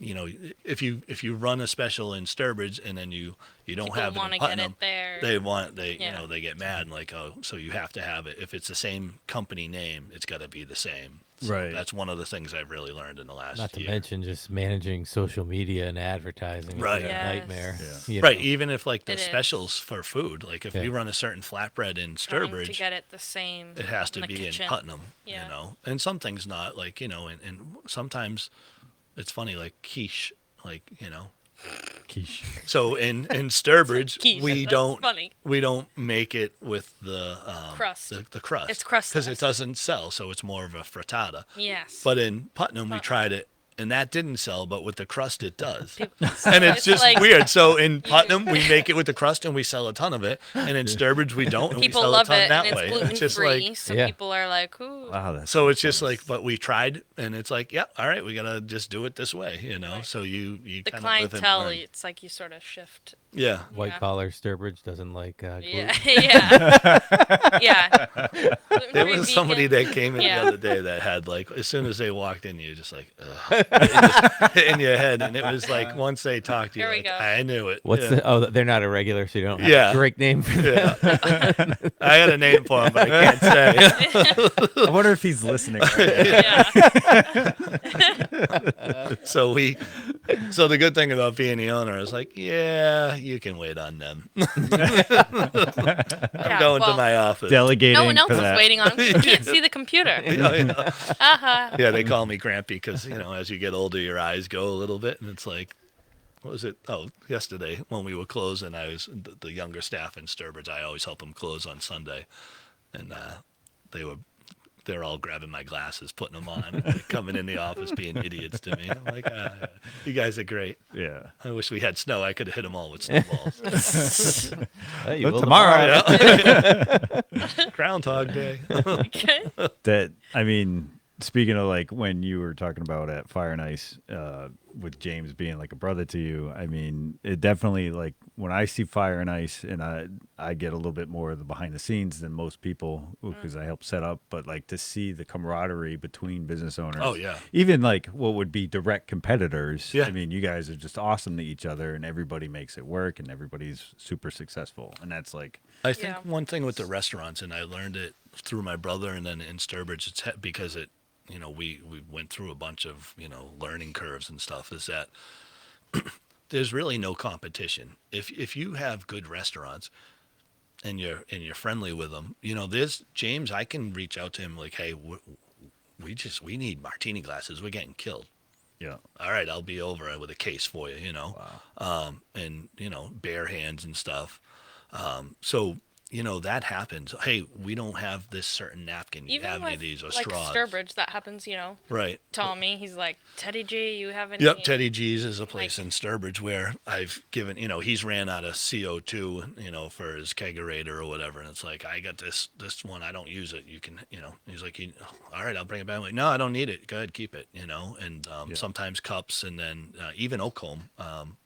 if you run a special in Sturbridge and then you don't People have it wanna in get Putnam, it there. they get mad and like, oh, so you have to have it. If it's the same company name, it's got to be the same. So Right. That's one of the things I've really learned in the last Not to year. mention just managing social media and advertising. is Right. a Yes. nightmare. Yeah. you Right, know. even if like the It is. specials for food, like if we run a certain flatbread in Trying to Sturbridge, get it the same. it has to in the be kitchen. in Putnam, Yeah. and some things not, like, and sometimes it's funny, like quiche, like, Quiche. so in Sturbridge, Quiche, we that's don't funny. make it with the Crust. the crust. It's crustless. because it doesn't sell, so it's more of a frittata. Yes. But in Putnam, we tried it, and that didn't sell, but with the crust, it does. People- And it's just like- weird. So in Putnam, we make it with the crust, and we sell a ton of it. And in Sturbridge, we don't, and People we sell love a ton it, that and way. it's gluten It's just free, like, so Yeah. people are like, "Ooh." Wow, that's so it's just like, but we tried, and it's like, yeah, all right, we gotta just do it this way, Right. So you The kind of live and clientele, learn. it's like you sort of shift. Yeah. White Yeah. collar Sturbridge doesn't like gluten. Yeah, yeah, yeah. There Gluten-free was somebody vegan. that came in Yeah. the other day that had, like, as soon as they walked in, you're just like, ugh, in your head, and it was like once they talked to you, Here we like, go. I knew it. What's yeah. the? Oh, they're not a regular, so you don't have Yeah. a great name for them. Yeah. I had a name for him, but I can't say. I wonder if he's listening. Yeah. So the good thing about being the owner is like, yeah, you can wait on them. I'm going to my office. Delegating No one else for is that. waiting on him. You can't see the computer. Uh-huh. Yeah, they call me Grampy because, as you get older, your eyes go a little bit, and it's like, what was it? Oh, yesterday when we were closing, I was the younger staff in Sturbridge. I always help them close on Sunday, and they they're all grabbing my glasses, putting them on, and like, coming in the office being idiots to me. I'm like, you guys are great. Yeah. I wish we had snow. I could have hit them all with snowballs. Hey, But will tomorrow, Groundhog Day. Okay. that I mean, speaking of like when you were talking about at Fire and Ice, with James being like a brother to you, I mean, it definitely like when I see Fire and Ice, and I get a little bit more of the behind the scenes than most people because I help set up, but like to see the camaraderie between business owners. Oh, yeah. Even like what would be direct competitors. Yeah. I mean, you guys are just awesome to each other, and everybody makes it work, and everybody's super successful, and that's like. I think Yeah. one thing with the restaurants, and I learned it through my brother and then in Sturbridge, because we went through a bunch of, learning curves and stuff, is that there's really no competition. If you have good restaurants and you're friendly with them, there's James, I can reach out to him like, hey, we need martini glasses. We're getting killed. Yeah. All right, I'll be over with a case for you, Wow. and bare hands and stuff. So that happens. Hey, we don't have this certain napkin. You Even have any with of these or like straws? Sturbridge, that happens. Right. Tommy, he's like, Teddy G, you have any? Yep, Teddy G's is a place Like- in Sturbridge where I've given, he's ran out of CO2, for his kegerator or whatever, and it's like, I got this one, I don't use it. You can, he's like, all right, I'll bring it back. I'm like, no, I don't need it. Go ahead, keep it, and Yeah. sometimes cups, and then even Oakholm,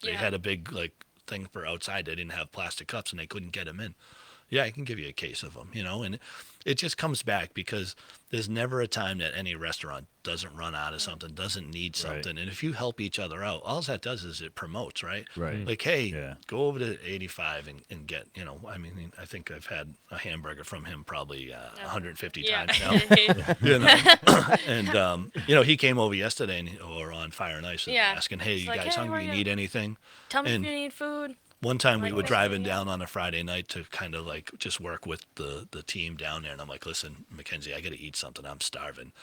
they Yeah. had a big thing for outside. They didn't have plastic cups, and they couldn't get them in. Yeah, I can give you a case of them, and it just comes back because there's never a time that any restaurant doesn't run out of something, doesn't need Right. something. And if you help each other out, all that does is it promotes, right? Right. Like, hey, Yeah. go over to 85 and get, I mean, I think I've had a hamburger from him probably 150 Yeah. times now. And, he came over yesterday or on Fire and Ice and Yeah. asking, hey, He's you like, guys "Hey, hungry? where You you?" need anything? Tell me And- if you need food. One time we Like were this, driving yeah. down on a Friday night to kind of like just work with the team down there. And I'm like, listen, Makenzy, I got to eat something. I'm starving.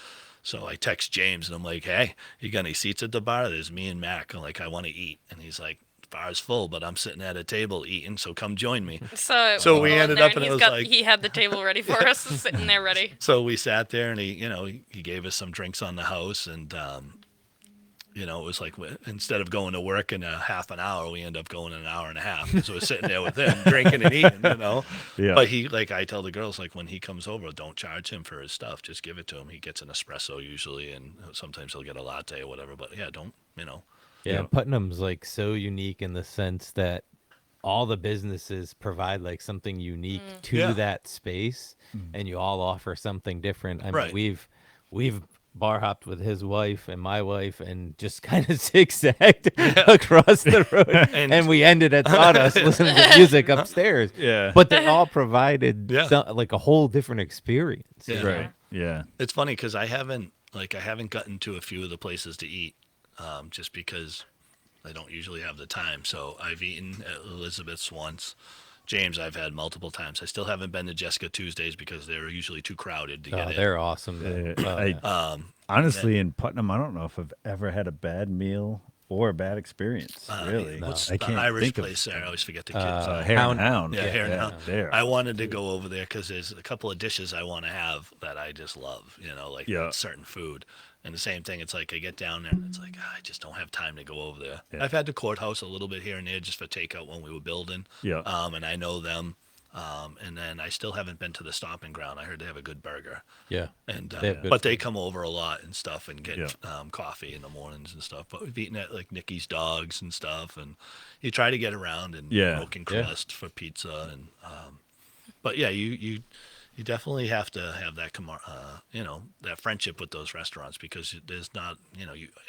So I text James and I'm like, hey, you got any seats at the bar? There's me and Mac. I'm like, I want to eat. And he's like, the bar's full, but I'm sitting at a table eating. So come join me. So we go in ended there up and it he's was got, like- he had the table ready for us, sitting there ready. So we sat there and he gave us some drinks on the house. And, it was like instead of going to work in a half an hour, we end up going in an hour and a half. So we're sitting there with him drinking and eating, Yeah. But he, like I tell the girls, like when he comes over, don't charge him for his stuff. Just give it to him. He gets an espresso usually, and sometimes he'll get a latte or whatever. But yeah, don't. Yeah, Yeah. Putnam's like so unique in the sense that all the businesses provide like something unique to Yeah. that space, and you all offer something different. I mean, Right. we've bar hopped with his wife and my wife and just kind of zigzagged across the road, and we ended at Sawdust listening to music upstairs. Yeah. But they all provided Yeah. like a whole different experience. Yeah. Right. Yeah. It's funny because I haven't gotten to a few of the places to eat, just because I don't usually have the time. So I've eaten at Elizabeth's once. James, I've had multiple times. I still haven't been to Jessica Tuesdays because they're usually too crowded to get in. They're awesome. Honestly, in Putnam, I don't know if I've ever had a bad meal or a bad experience. Really, What's I the can't Irish think place of. there? I always forget the kids. Hare Hound- and Hound. Yeah, Hare and Hound. There. I wanted to go over there because there's a couple of dishes I want to have that I just love, like Yeah. certain food. And the same thing, it's like I get down there and it's like, I just don't have time to go over there. Yeah. I've had the courthouse a little bit here and there just for takeout when we were building. Yeah. And I know them. And then I still haven't been to the Stomping Ground. I heard they have a good burger. Yeah. And They have good but they come over a lot and stuff and get Yeah. coffee in the mornings and stuff. But we've eaten at like Nikki's Dogs and stuff, and you try to get around and Yeah. broken Yeah. crust for pizza and but yeah, you definitely have to have that that friendship with those restaurants because there's not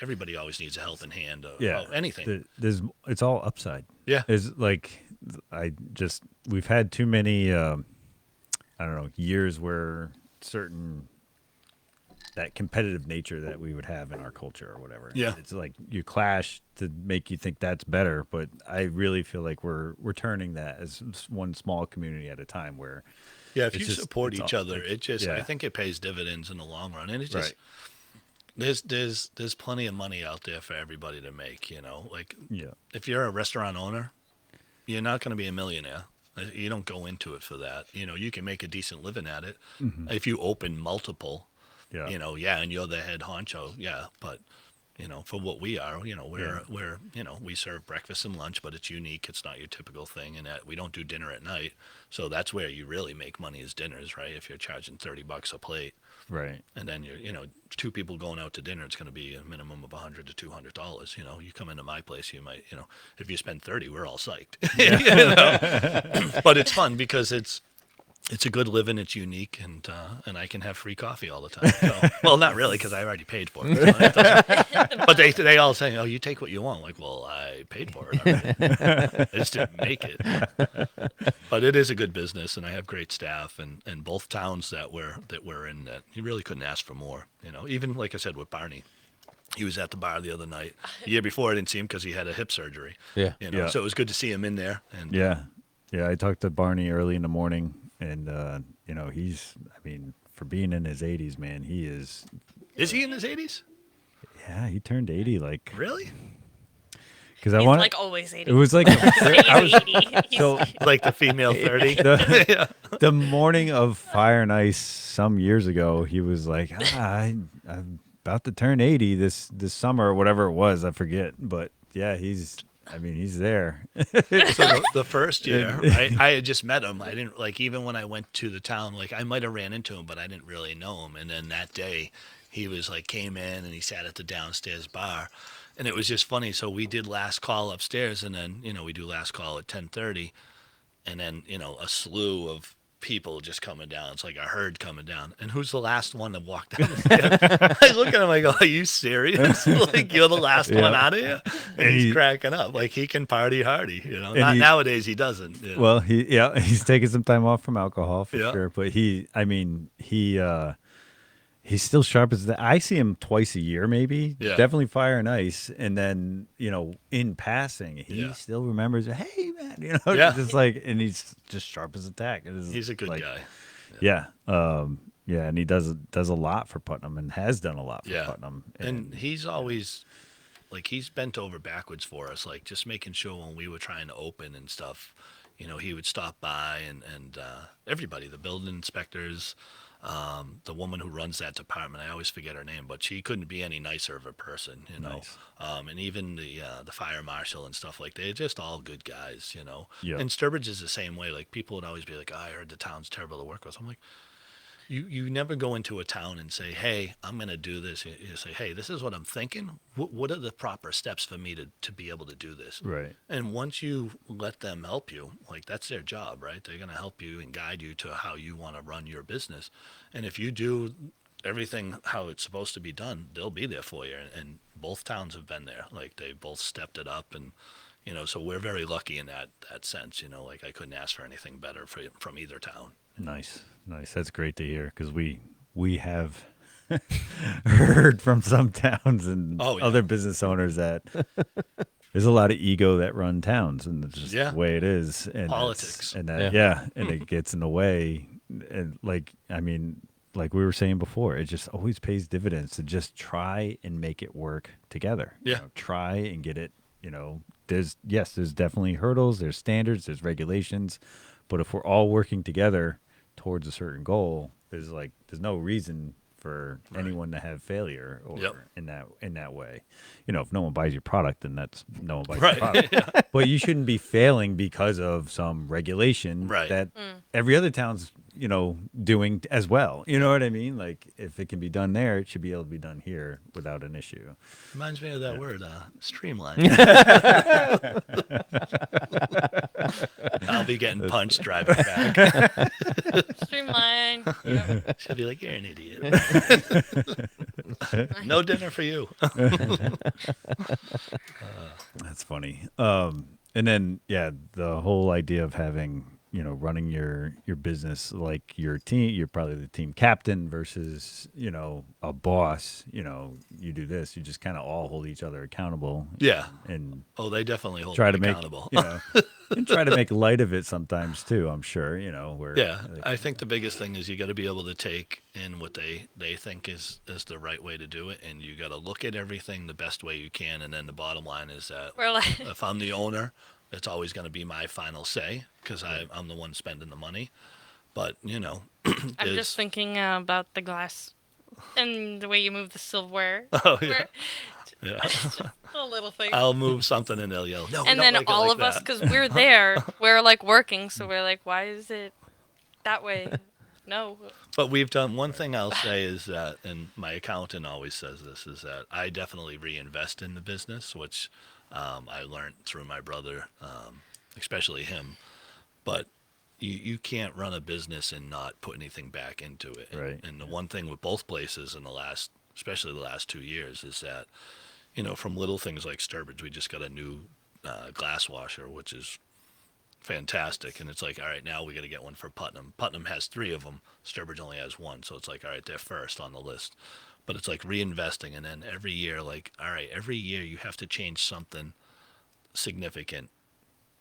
everybody always needs a helping hand Yeah. about anything. There's it's all upside. Yeah. It's like we've had too many I don't know, years where that competitive nature that we would have in our culture or whatever. Yeah. It's like you clash to make you think that's better, but I really feel like we're turning that as one small community at a time where Yeah, if It's you just- support it's each all- other, like, it just yeah. I think it pays dividends in the long run. And it's just Right. there's plenty of money out there for everybody to make, Like yeah. if you're a restaurant owner, you're not going to be a millionaire. You don't go into it for that. You can make a decent living at it. Mm-hmm. If you open multiple, Yeah. And you're the head honcho, yeah, but for what we are, we're we serve breakfast and lunch, but it's unique. It's not your typical thing, and we don't do dinner at night. So that's where you really make money is dinners, right? If you're charging $30 a plate, Right. and then you're, two people going out to dinner, it's going to be a minimum of $100 to $200. You come into my place, you might, if you spend 30, we're all psyched. But it's fun because it's a good living. It's unique, and I can have free coffee all the time. So, well, not really, because I already paid for it. So it doesn't- but they all say, "Oh, you take what you want." Like, well, I paid for it already. I just didn't make it. But it is a good business, and I have great staff, and both towns that we're in, that you really couldn't ask for more. Even like I said with Barney. He was at the bar the other night. The year before, I didn't see him because he had a hip surgery. Yeah. Yeah. So it was good to see him in there. And Yeah. I talked to Barney early in the morning, and for being in his 80s, man, he is. Is he in his 80s? Yeah, he turned 80. Like, Really? because I He's want. like always 80. It was like I was 80. so Like the female 30? the morning of Fire and Ice some years ago. He was like, I'm about to turn 80 this summer or whatever it was. I forget, but yeah, he's there. So the first year, I had just met him. I didn't even when I went to the town, I might have ran into him, but I didn't really know him. And then that day, he was came in and he sat at the downstairs bar, and it was just funny. So we did last call upstairs, and then we do last call at 10:30, and then a slew of people just coming down. It's like a herd coming down. And who's the last one to walk down the stairs? I look at him, I go, "Are you serious? You're the last one out of here?" And he's cracking up. He can party hardy, Not nowadays, he doesn't. Well, he's taking some time off from alcohol for Yeah. sure, but he's still sharp as I see him twice a year, maybe. Yeah. Definitely Fire and Ice, and then in passing, he Yeah. still remembers. Hey, man, Yeah. just and he's just sharp as a tack. He's a good guy. Yeah, and he does a lot for Putnam and has done a lot for Putnam. And he's always he's bent over backwards for us, just making sure when we were trying to open and stuff, he would stop by and everybody, the building inspectors. The woman who runs that department, I always forget her name, but she couldn't be any nicer of a person, Nice. And even the fire marshal and stuff, they're just all good guys, Yeah. And Sturbridge is the same way. People would always be like, "Oh, I heard the town's terrible to work with." I'm like, you never go into a town and say, "Hey, I'm going to do this." You say, "Hey, this is what I'm thinking. What are the proper steps for me to be able to do this?" Right. And once you let them help you, that's their job, right? They're going to help you and guide you to how you want to run your business. And if you do everything how it's supposed to be done, they'll be there for you. And both towns have been there. They both stepped it up. And, so we're very lucky in that sense. I couldn't ask for anything better from either town. Nice. That's great to hear, because we have heard from some towns and other business owners that there's a lot of ego that run towns, and it's just the way it is. And politics. And that, and it gets in the way. And like we were saying before, it just always pays dividends to just try and make it work together. Yeah. Try and get it, there's definitely hurdles, there's standards, there's regulations, but if we're all working together towards a certain goal, there's no reason for anyone to have failure or in that way. If no one buys your product, then that's no one buys your product. But you shouldn't be failing because of some regulation that every other town's doing as well. You know what I mean? If it can be done there, it should be able to be done here without an issue. Reminds me of that word, streamline. I'll be getting punched driving back. Streamline. Yep. She'll be like, "You're an idiot." No dinner for you. That's funny. And then the whole idea of having running your business like your team, you're probably the team captain versus a boss. You do this, you just kind of all hold each other accountable. Yeah. And They definitely hold try me to accountable. and try to make light of it sometimes too, I'm sure. Where I think the biggest thing is you got to be able to take in what they think is the right way to do it, and you got to look at everything the best way you can. And then the bottom line is that if I'm the owner, it's always going to be my final say, because I'm the one spending the money. But I'm just thinking about the glass And the way you move the silverware. Oh yeah, yeah. A little thing. I'll move something and they'll yell, "No, we And don't then like it all like of us, that." because we're there, we're like working, so we're like, why is it that way? No. But we've done one thing I'll say is that, and my accountant always says this, is that I definitely reinvest in the business, which I learned through my brother, especially him. But you can't run a business and not put anything back into it. Right. And the one thing with both places in the last, especially the last 2 years, is that, from little things like Sturbridge, we just got a new glass washer, which is fantastic. And it's like, all right, now we got to get one for Putnam. Putnam has 3 of them. Sturbridge only has 1. So it's like, all right, they're first on the list. But it's like reinvesting. And then every year, like, all right, every year you have to change something significant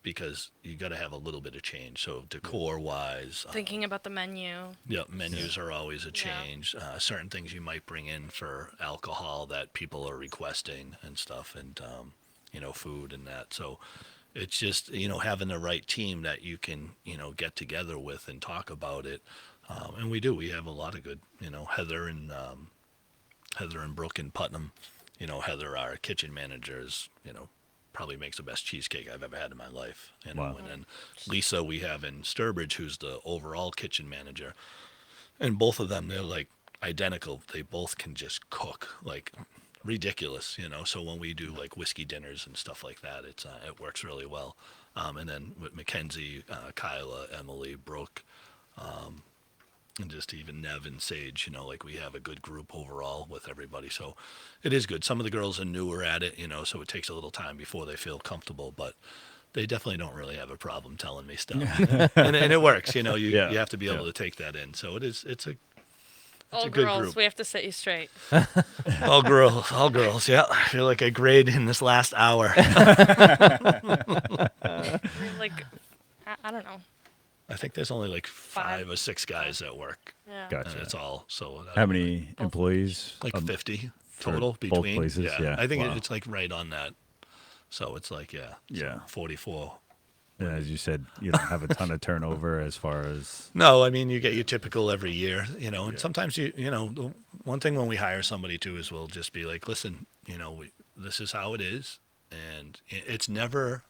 because you got to have a little bit of change. So decor wise, Thinking about the menu. yeah, menus are always a Yeah. change. Certain things you might bring in for alcohol that people are requesting and stuff, and food and that. So it's just having the right team that you can get together with and talk about it. And we do. We have a lot of good. Heather and Brooke and Putnam. Heather, our kitchen manager, is probably makes the best cheesecake I've ever had in my life. Wow. And then Lisa, we have in Sturbridge, who's the overall kitchen manager, and both of them, they're like identical. They both can just cook like ridiculous. So when we do like whiskey dinners and stuff like that, it works really well. And then with Makenzy, Kyla, Emily, Brooke, and just even Nev and Sage, like we have a good group overall with everybody. So it is good. Some of the girls are newer at it, so it takes a little time before they feel comfortable, but they definitely don't really have a problem telling me stuff. and it works, you Yeah. have to be able Yeah. to take that in. So it's a All a good girls, group. we have to set you straight. all girls. Yeah. I feel like I grade in this last hour. We're like, I don't know. I think there's only like 5 or 6 guys that work. Yeah. Gotcha. And it's all. So How many employees? like 50 for total both between places? Yeah. I think Wow. it's like right on that. So it's like Yeah. 44. And as you said, you don't have a ton of turnover as far as No, I mean you get your typical every year, and Yeah. sometimes the one thing when we hire somebody too is we'll just be like, listen, this is how it is, and it's never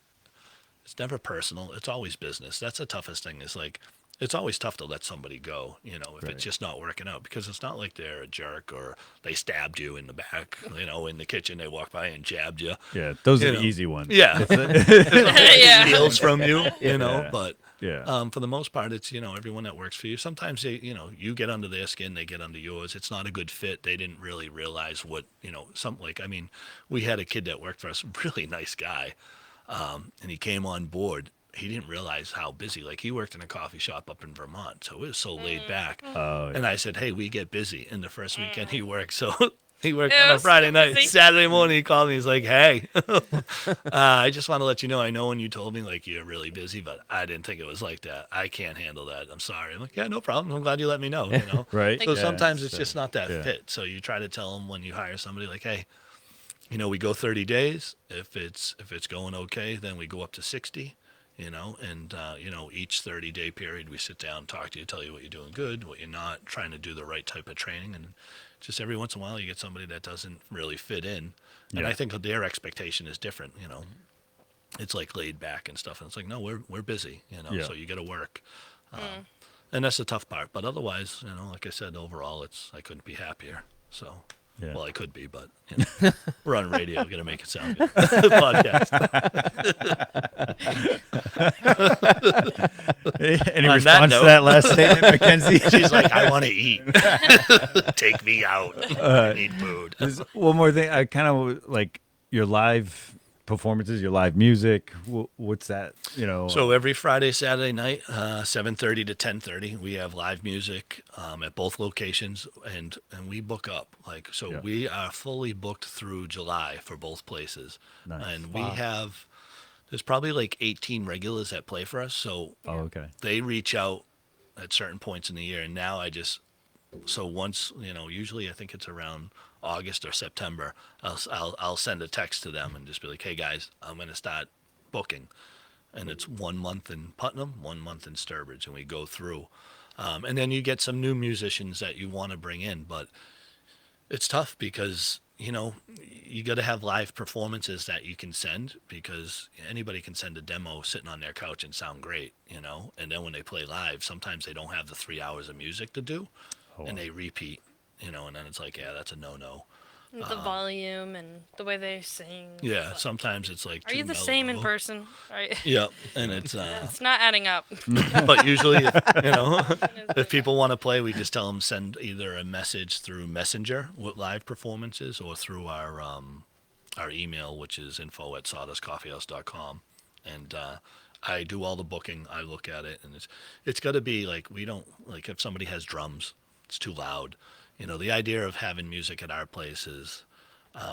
personal. It's always business. That's the toughest thing. Is like it's always tough to let somebody go, if Right. it's just not working out, because it's not like they're a jerk or they stabbed you in the back, in the kitchen. They walked by and jabbed you. yeah, those are You the know. easy ones. Yeah. Yeah. Steals from you, Yeah. but Yeah. for the most part, it's everyone that works for you. Sometimes they, you get under their skin, they get under yours. It's not a good fit. They didn't really realize what we had a kid that worked for us, really nice guy, and he came on board. He didn't realize how busy. Like he worked in a coffee shop up in Vermont, so it was so laid back. Oh, And I said, hey, we get busy. And the first weekend he worked, so he worked It on a was Friday so night. busy. Saturday morning, he called me. He's like, hey, I just want to let you know, I know when you told me like you're really busy, but I didn't think it was like that. I can't handle that. I'm sorry. I'm like, yeah, no problem. I'm glad you let me know. right. So Yeah, sometimes it's just not that yeah. fit. So you try to tell them when you hire somebody like, hey, we go 30 days. If it's going okay, then we go up to 60. And each 30-day period we sit down, talk to you, tell you what you're doing good, what you're not, trying to do the right type of training, and just every once in a while you get somebody that doesn't really fit in, and Yeah. I think their expectation is different. It's like laid back and stuff, and it's like, no, we're busy, Yeah. so you got to work, and that's the tough part. But otherwise, like I said, overall, I couldn't be happier. So. Yeah. Well, I could be, but we're on radio. Got to make it sound good. Podcast. Any On that response to note- that last statement, Mackenzie? She's like, I want to eat. Take me out. I need food. There's one more thing. I kind of like your live performances, your live music. What's that? So every Friday, Saturday night, 7:30 to 10:30, we have live music at both locations, and we book up. Yeah. We are fully booked through July for both places, Nice. and we have. There's probably like 18 regulars that play for us, so Oh, okay. they reach out at certain points in the year, and now so once usually I think it's around August or September, I'll send a text to them and just be like, hey guys, I'm gonna start booking, and it's 1 month in Putnam, 1 month in Sturbridge, and we go through, and then you get some new musicians that you want to bring in, but It's tough because, you got to have live performances that you can send, because anybody can send a demo sitting on their couch and sound great, and then when they play live, sometimes they don't have the 3 hours of music to do, Oh, and wow. they repeat, and then it's like, yeah, that's a no-no. The volume and the way they sing. Yeah, Like, sometimes it's like are too you the same in mellow. person? Yeah, and it's It's not adding up. but usually, if people want to play, we just tell them send either a message through Messenger with live performances, or through our email, which is info@sawdustcoffeehouse.com, and I do all the booking. I look at it, and it's got to be like, we don't, like, if somebody has drums, it's too loud. The idea of having music at our place is,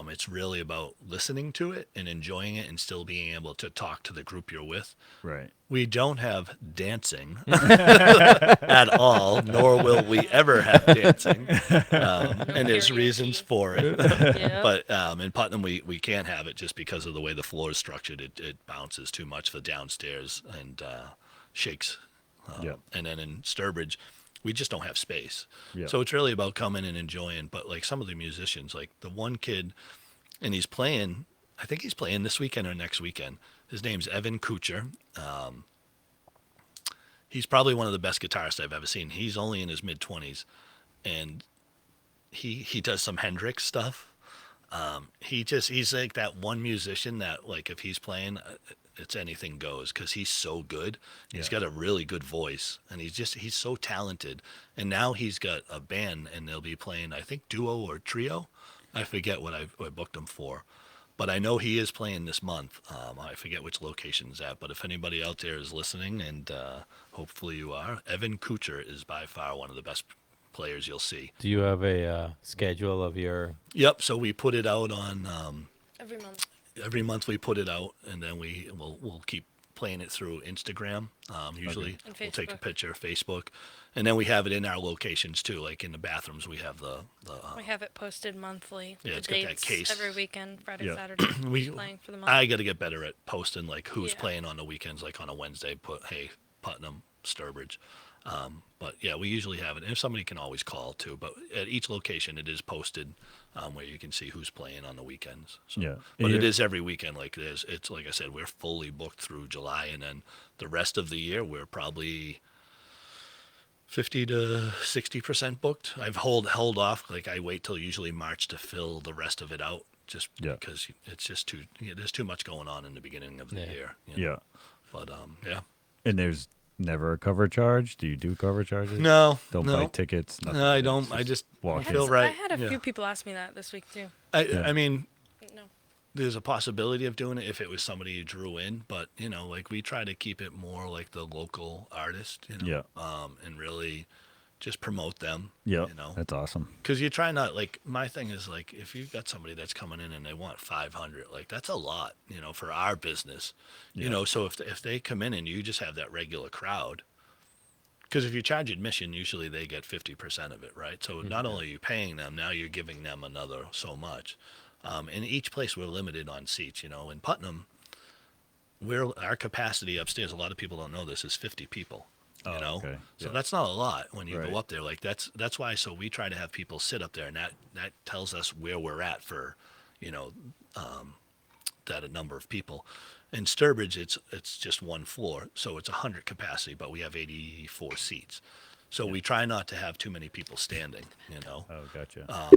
it's really about listening to it and enjoying it, and still being able to talk to the group you're with. Right. We don't have dancing at all, nor will we ever have dancing. And there's reasons karaoke. for it. Yeah. But in Putnam, we can't have it, just because of the way the floor is structured. It bounces too much for downstairs, and shakes. Yeah. And then in Sturbridge, we just don't have space. Yeah. So it's really about coming and enjoying. But like some of the musicians, like the one kid, and he's playing, I think he's playing this weekend or next weekend. His name's Evan Kuchar. He's probably one of the best guitarists I've ever seen. He's only in his mid-20s, and he does some Hendrix stuff. He's like that one musician that, like, if he's playing, it's anything goes, because he's so good. He's got a really good voice, and he's so talented. And now he's got a band, and they'll be playing, I think, duo or trio. I forget what I booked him for. But I know he is playing this month. I forget which location it's at. But if anybody out there is listening, and hopefully you are, Evan Kuchar is by far one of the best players you'll see. Do you have a schedule of your? Yep. So we put it out on Every month. every month. We put it out, and then we'll keep playing it through Instagram. Usually And we'll take a Facebook. picture, Facebook, and then we have it in our locations too. Like in the bathrooms, we have the We have it posted monthly. Yeah, The it's got that dates case. every weekend, Friday, Yeah. Saturday. we playing for the month. I got to get better at posting, like, who's Yeah. playing on the weekends. Like on a Wednesday, put, hey, Putnam, Sturbridge. But yeah, we usually have it. And somebody can always call too. But at each location, it is posted, where you can see who's playing on the weekends. So, Yeah. But Yeah. it is every weekend. Like it's like I said, we're fully booked through July, and then the rest of the year we're probably 50 to 60% booked. I've held off. Like I wait till usually March to fill the rest of it out, just Yeah. because it's just there's too much going on in the beginning of the Yeah. year. Yeah. But yeah. And there's never a cover charge. Do you do cover charges? No. Don't no. buy tickets. Nothing. No, I It's don't. I just just walk feel in. right. I had a Yeah. few people ask me that this week too. I mean, No. there's a possibility of doing it if it was somebody you drew in, but like we try to keep it more like the local artist, Yeah. and really just promote them. Yeah. That's awesome. Because you try not, like, my thing is, like, if you've got somebody that's coming in and they want 500, like, that's a lot, for our business, Yeah. so if they come in and you just have that regular crowd, because if you charge admission, usually they get 50% of it, right? So not only are you paying them, now you're giving them another so much. In each place, we're limited on seats, in Putnam, our capacity upstairs, a lot of people don't know this, is 50 people. Oh, okay. So Yeah. that's not a lot when you Right. go up there. Like that's why. So we try to have people sit up there, and that tells us where we're at for, that a number of people. In Sturbridge, it's just one floor, so it's 100 capacity, but we have 84 seats. So we try not to have too many people standing. Oh, gotcha.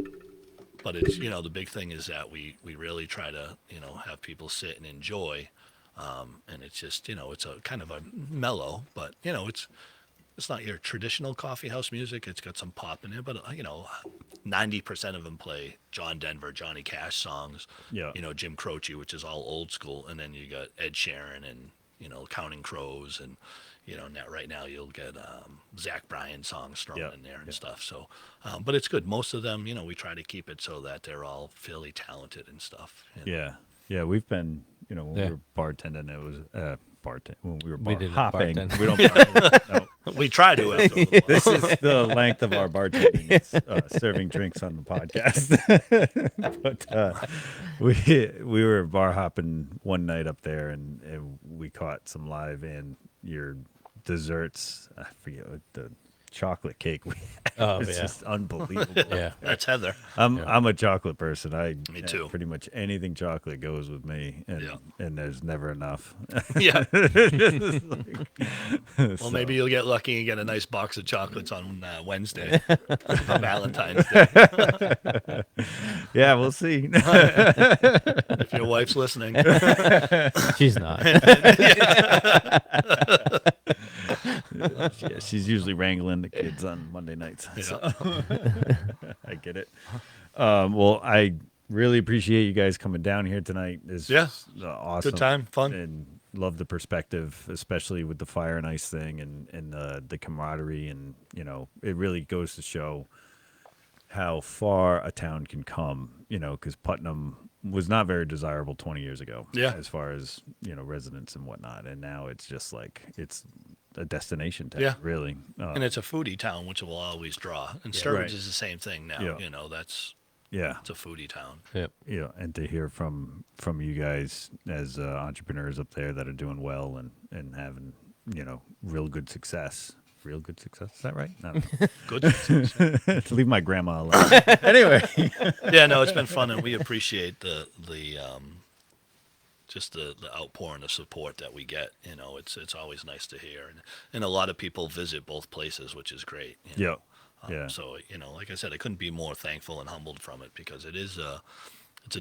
But it's the big thing is that we really try to have people sit and enjoy. And it's just, it's a kind of a mellow, but it's not your traditional coffee house music. It's got some pop in it, but 90% of them play John Denver, Johnny Cash songs. Yeah. Jim Croce, which is all old school, and then you got Ed Sheeran and Counting Crows, and right now you'll get Zach Bryan songs thrown Yeah. in there and Yeah. stuff. So, but it's good. Most of them, we try to keep it so that they're all fairly talented and stuff. Yeah. Yeah. We've been, when Yeah. we were bartending, it was when we were We bar didn't hopping. bartend. We don't. No. We try to after a while. This is the length of our bartending. It's, serving drinks on the podcast. But we were bar hopping one night up there, and we caught some live, and your desserts. I forget what chocolate cake we had. Oh, It's yeah. just unbelievable. Yeah. That's Heather. I'm a chocolate person. Me too. Pretty much anything chocolate goes with me, and Yeah. and there's never enough. Yeah. Well, So- maybe you'll get lucky and get a nice box of chocolates on Wednesday for Valentine's Day. Yeah, we'll see. If your wife's listening. She's not. Yeah, she's usually wrangling the kids on Monday nights. So I get it. Well, I really appreciate you guys coming down here tonight. It's Yeah. awesome. Good time, fun. And love the perspective, especially with the fire and ice thing and the camaraderie. And, it really goes to show how far a town can come, because Putnam was not very desirable 20 years ago. Yeah. As far as, residents and whatnot. And now it's just like, it's a destination town, Yeah. really. And it's a foodie town, which will always draw. And Yeah. Sturbridge Right. is the same thing now. Yeah. Yeah. It's a foodie town. Yep. And to hear from you guys as entrepreneurs up there that are doing well and having, real good success. Real good success. Is that right? No. Good. Leave my grandma alone. Anyway. Yeah, no, it's been fun, and we appreciate the just the outpouring of support that we get. It's always nice to hear, and a lot of people visit both places, which is great. Yeah. Yeah. So like I said, I couldn't be more thankful and humbled from it, because it's a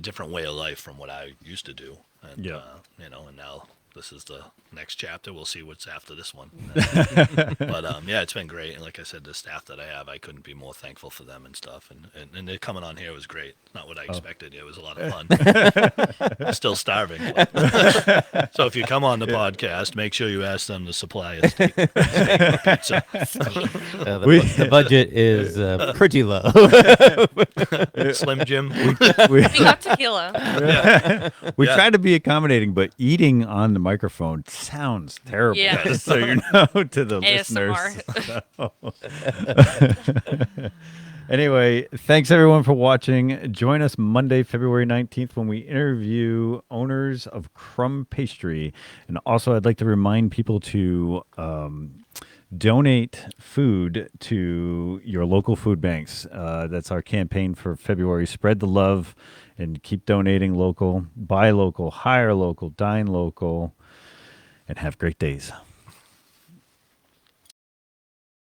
different way of life from what I used to do, and Yeah. and now this is the next chapter. We'll see what's after this one. But yeah, it's been great. And like I said, the staff that I have, I couldn't be more thankful for them and stuff. And they're coming on here was great. Not what I expected. It was a lot of fun. I'm still starving. So if you come on the podcast, make sure you ask them to supply a steak or pizza. The budget is pretty low. Slim Jim. We We got tequila. try to be accommodating, but eating on the microphone sounds terrible. Yeah. Just so you know, to the ASMR. listeners. Anyway, thanks everyone for watching. Join us Monday, February 19th when we interview owners of Crumb Pastry. And also, I'd like to remind people to donate food to your local food banks. That's our campaign for February. Spread the love and keep donating local. Buy local, hire local, dine local, and have great days.